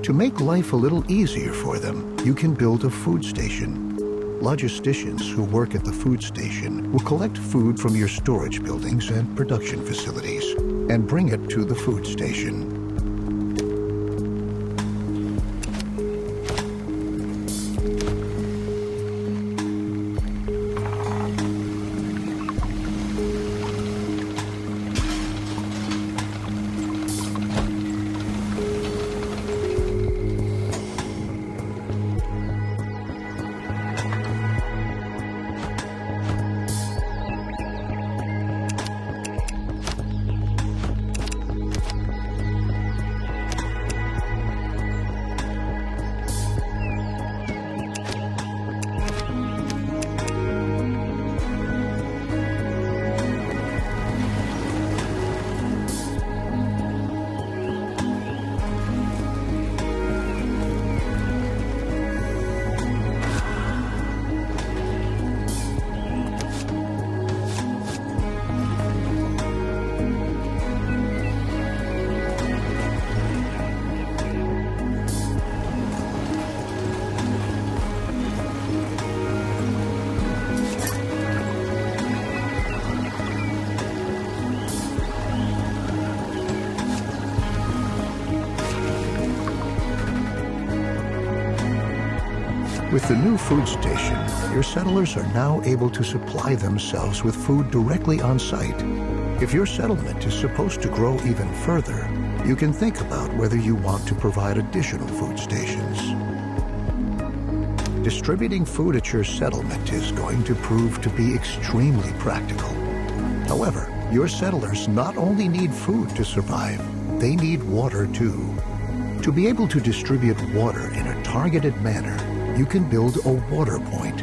To make life a little easier for them, you can build a food station. Logisticians who work at the food station will collect food from your storage buildings and production facilities and bring it to the food station. With the new food station, your settlers are now able to supply themselves with food directly on site. If your settlement is supposed to grow even further, you can think about whether you want to provide additional food stations. Distributing food at your settlement is going to prove to be extremely practical. However, your settlers not only need food to survive, they need water too. To be able to distribute water in a targeted manner, you can build a water point.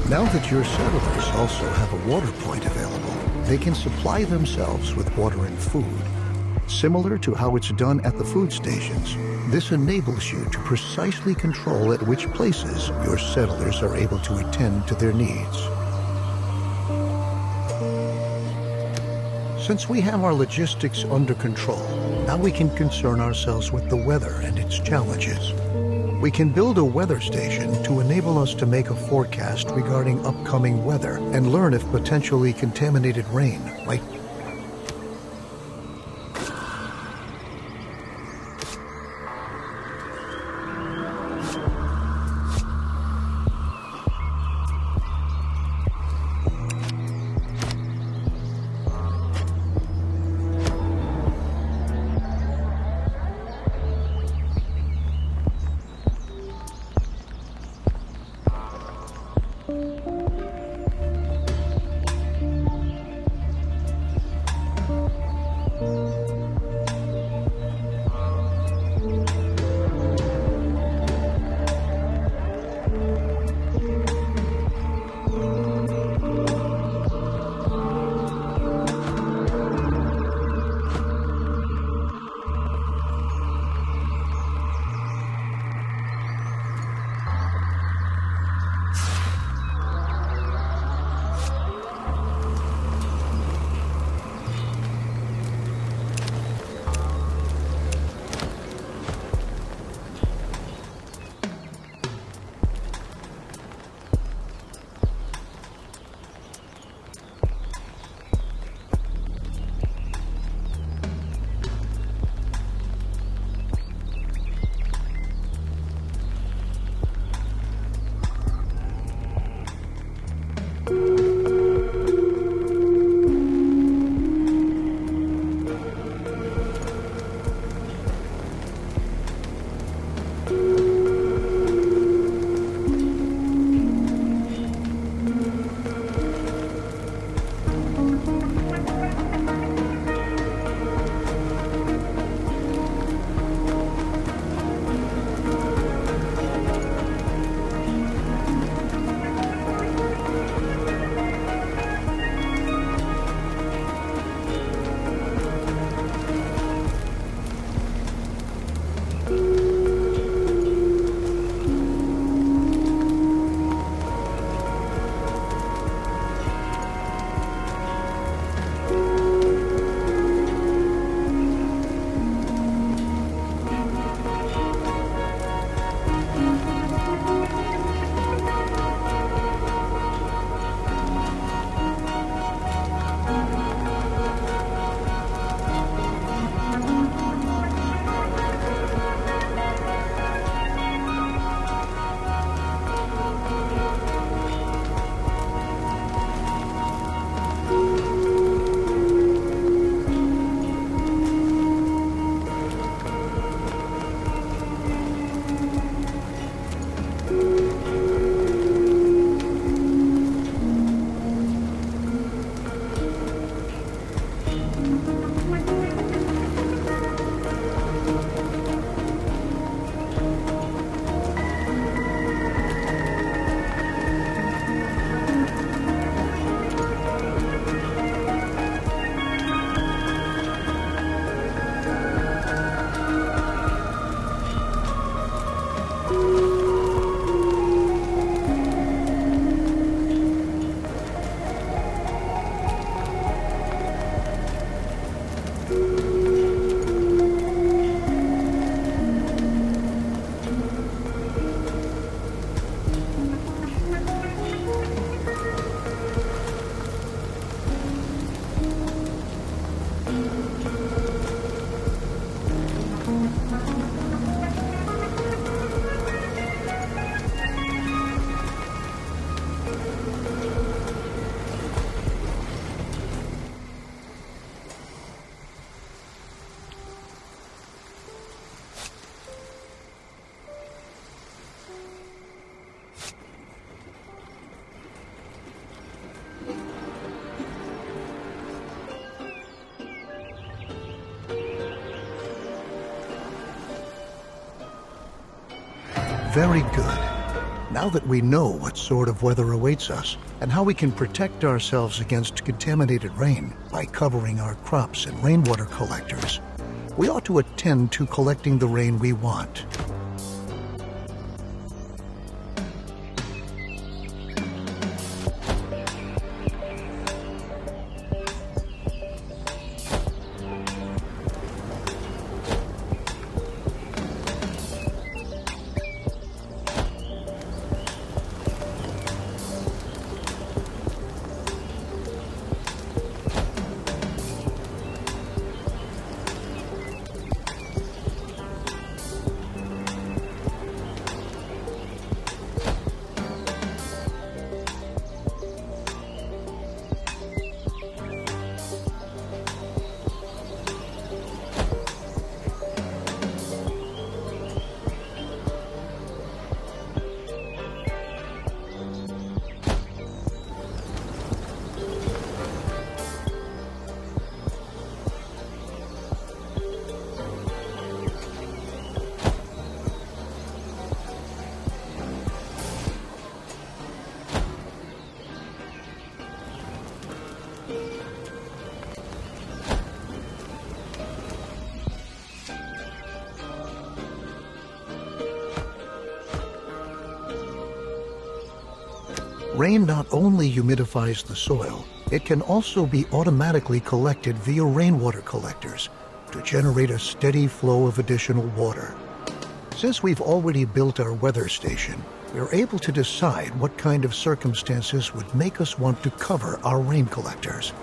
Now that your settlers also have a water point available, they can supply themselves with water and food. Similar to how it's done at the food stations, this enables you to precisely control at which places your settlers are able to attend to their needs. Since we have our logistics under control, now we can concern ourselves with the weather and its challenges. We can build a weather station to enable us to make a forecast regarding upcoming weather and learn if potentially contaminated rain might Very good. Now that we know what sort of weather awaits us and how we can protect ourselves against contaminated rain by covering our crops in rainwater collectors, we ought to attend to collecting the rain we want. Rain not only humidifies the soil, it can also be automatically collected via rainwater collectors to generate a steady flow of additional water. Since we've already built our weather station, we're able to decide what kind of circumstances would make us want to cover our rain collectors.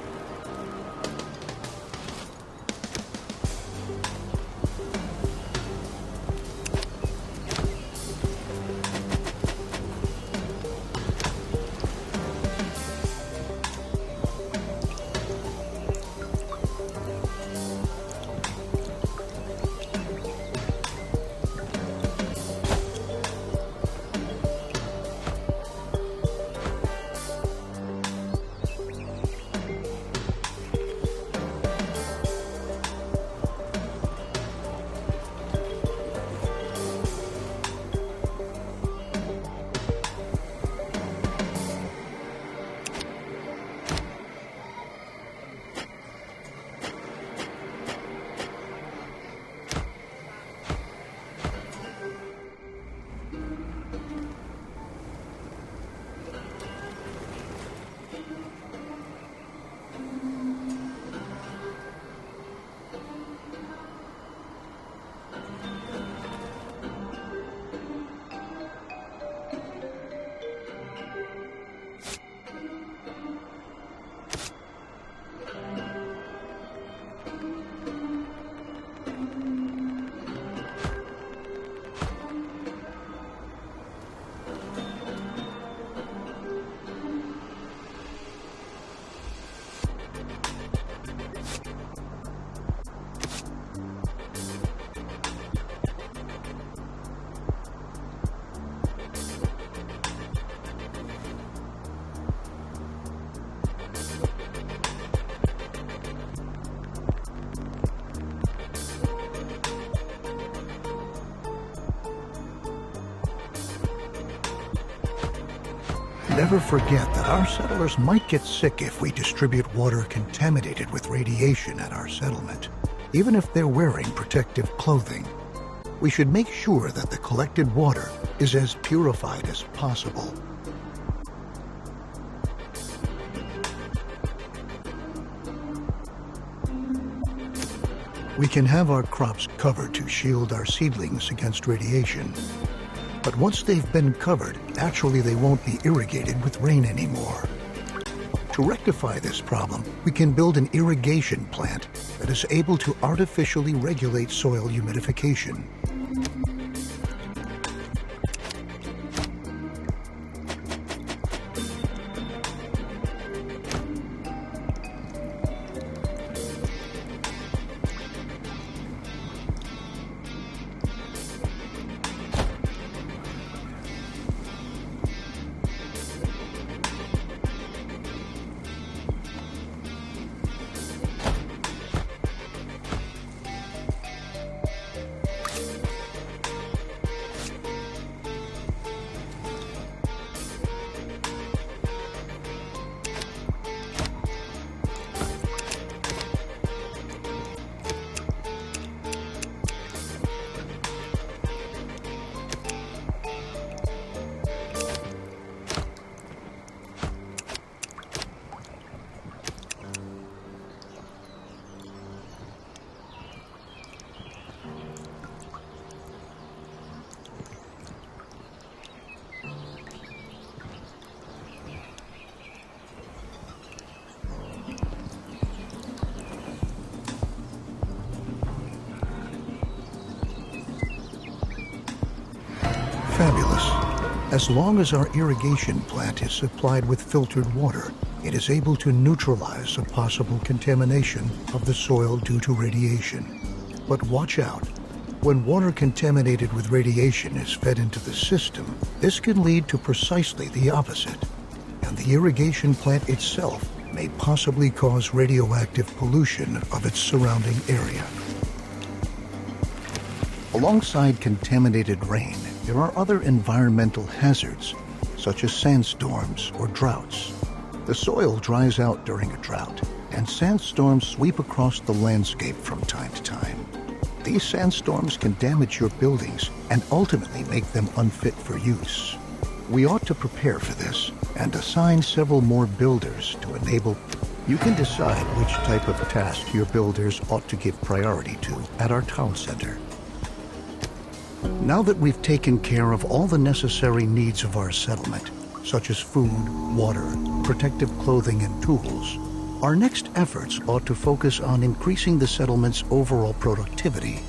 Never forget that our settlers might get sick if we distribute water contaminated with radiation at our settlement, even if they're wearing protective clothing. We should make sure that the collected water is as purified as possible. We can have our crops covered to shield our seedlings against radiation. But once they've been covered, naturally they won't be irrigated with rain anymore. To rectify this problem, we can build an irrigation plant that is able to artificially regulate soil humidification. Fabulous. As long as our irrigation plant is supplied with filtered water, it is able to neutralize a possible contamination of the soil due to radiation. But watch out. When water contaminated with radiation is fed into the system, this can lead to precisely the opposite. And the irrigation plant itself may possibly cause radioactive pollution of its surrounding area. Alongside contaminated rain, there are other environmental hazards, such as sandstorms or droughts. The soil dries out during a drought, and sandstorms sweep across the landscape from time to time. These sandstorms can damage your buildings and ultimately make them unfit for use. We ought to prepare for this and assign several more builders to enable. You can decide which type of task your builders ought to give priority to at our town center. Now that we've taken care of all the necessary needs of our settlement, such as food, water, protective clothing, and tools, our next efforts ought to focus on increasing the settlement's overall productivity.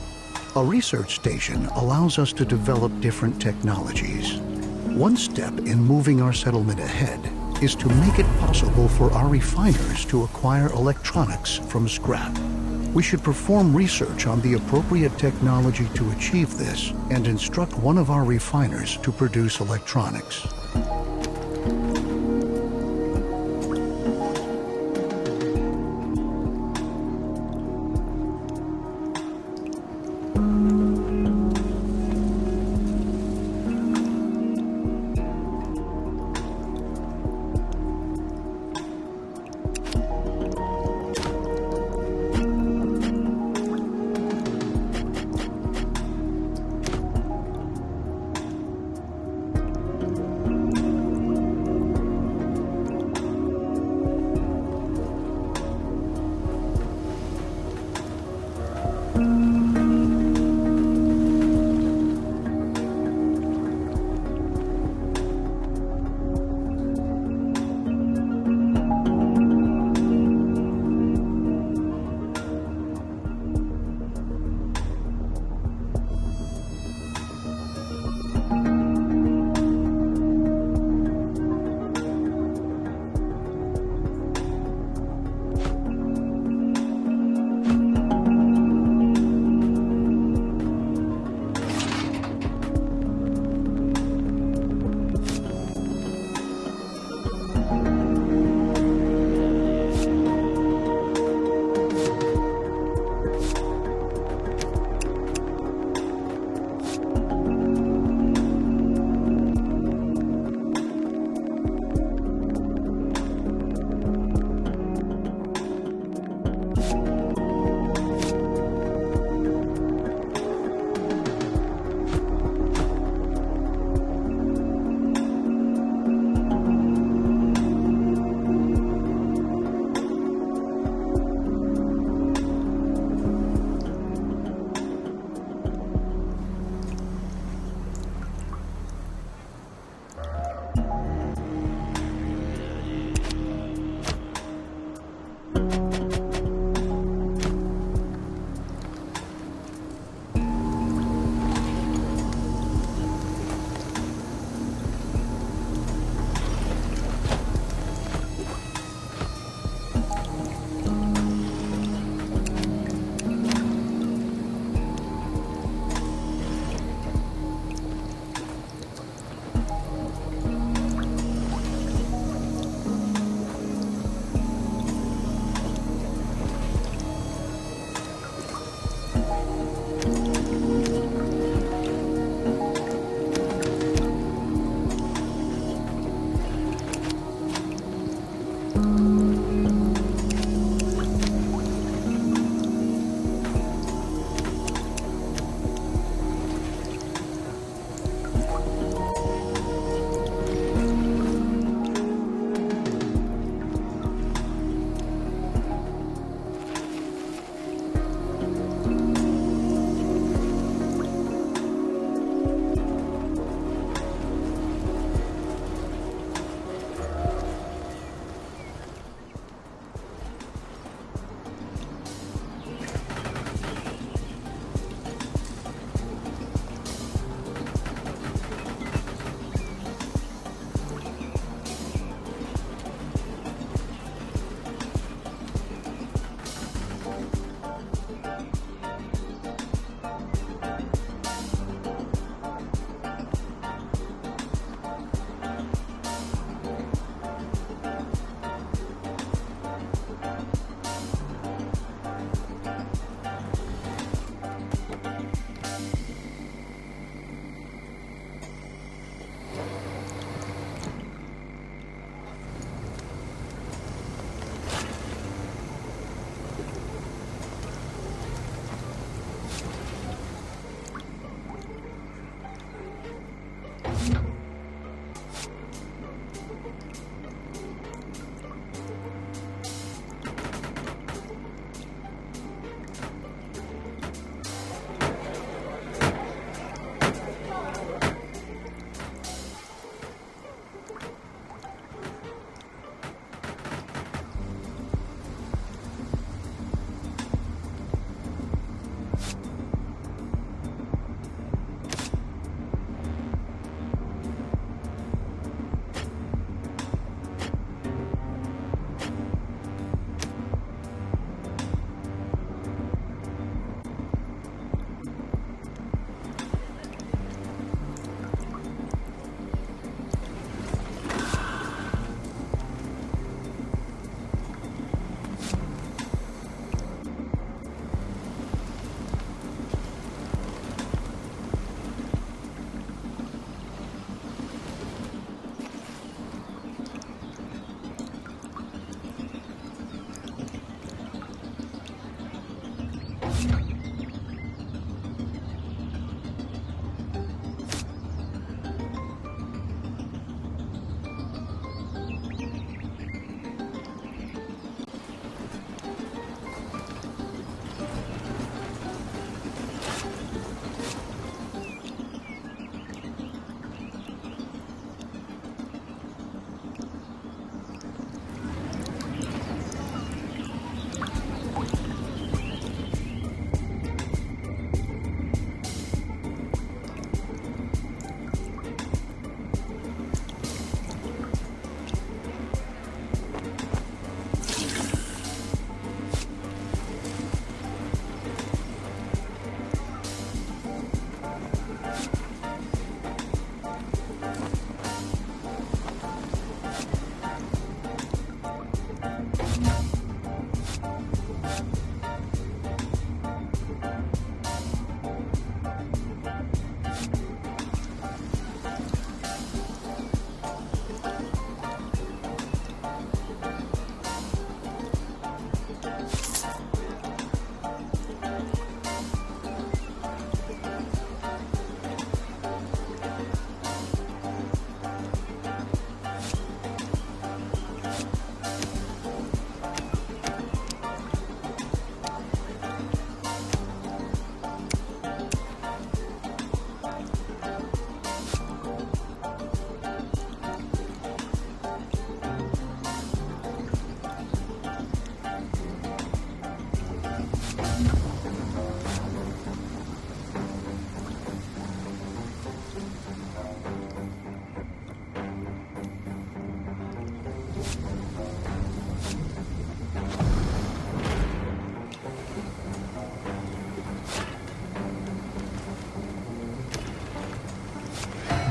A research station allows us to develop different technologies. One step in moving our settlement ahead is to make it possible for our refiners to acquire electronics from scrap. We should perform research on the appropriate technology to achieve this and instruct one of our refiners to produce electronics.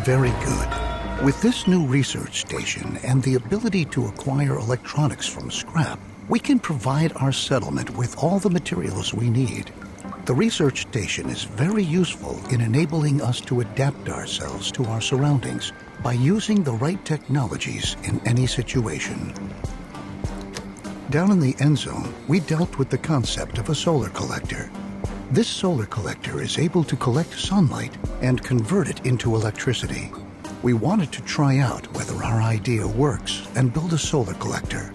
Very good. With this new research station and the ability to acquire electronics from scrap, we can provide our settlement with all the materials we need. The research station is very useful in enabling us to adapt ourselves to our surroundings by using the right technologies in any situation. Down in the Endzone, we dealt with the concept of a solar collector. This solar collector is able to collect sunlight and convert it into electricity. We wanted to try out whether our idea works and build a solar collector.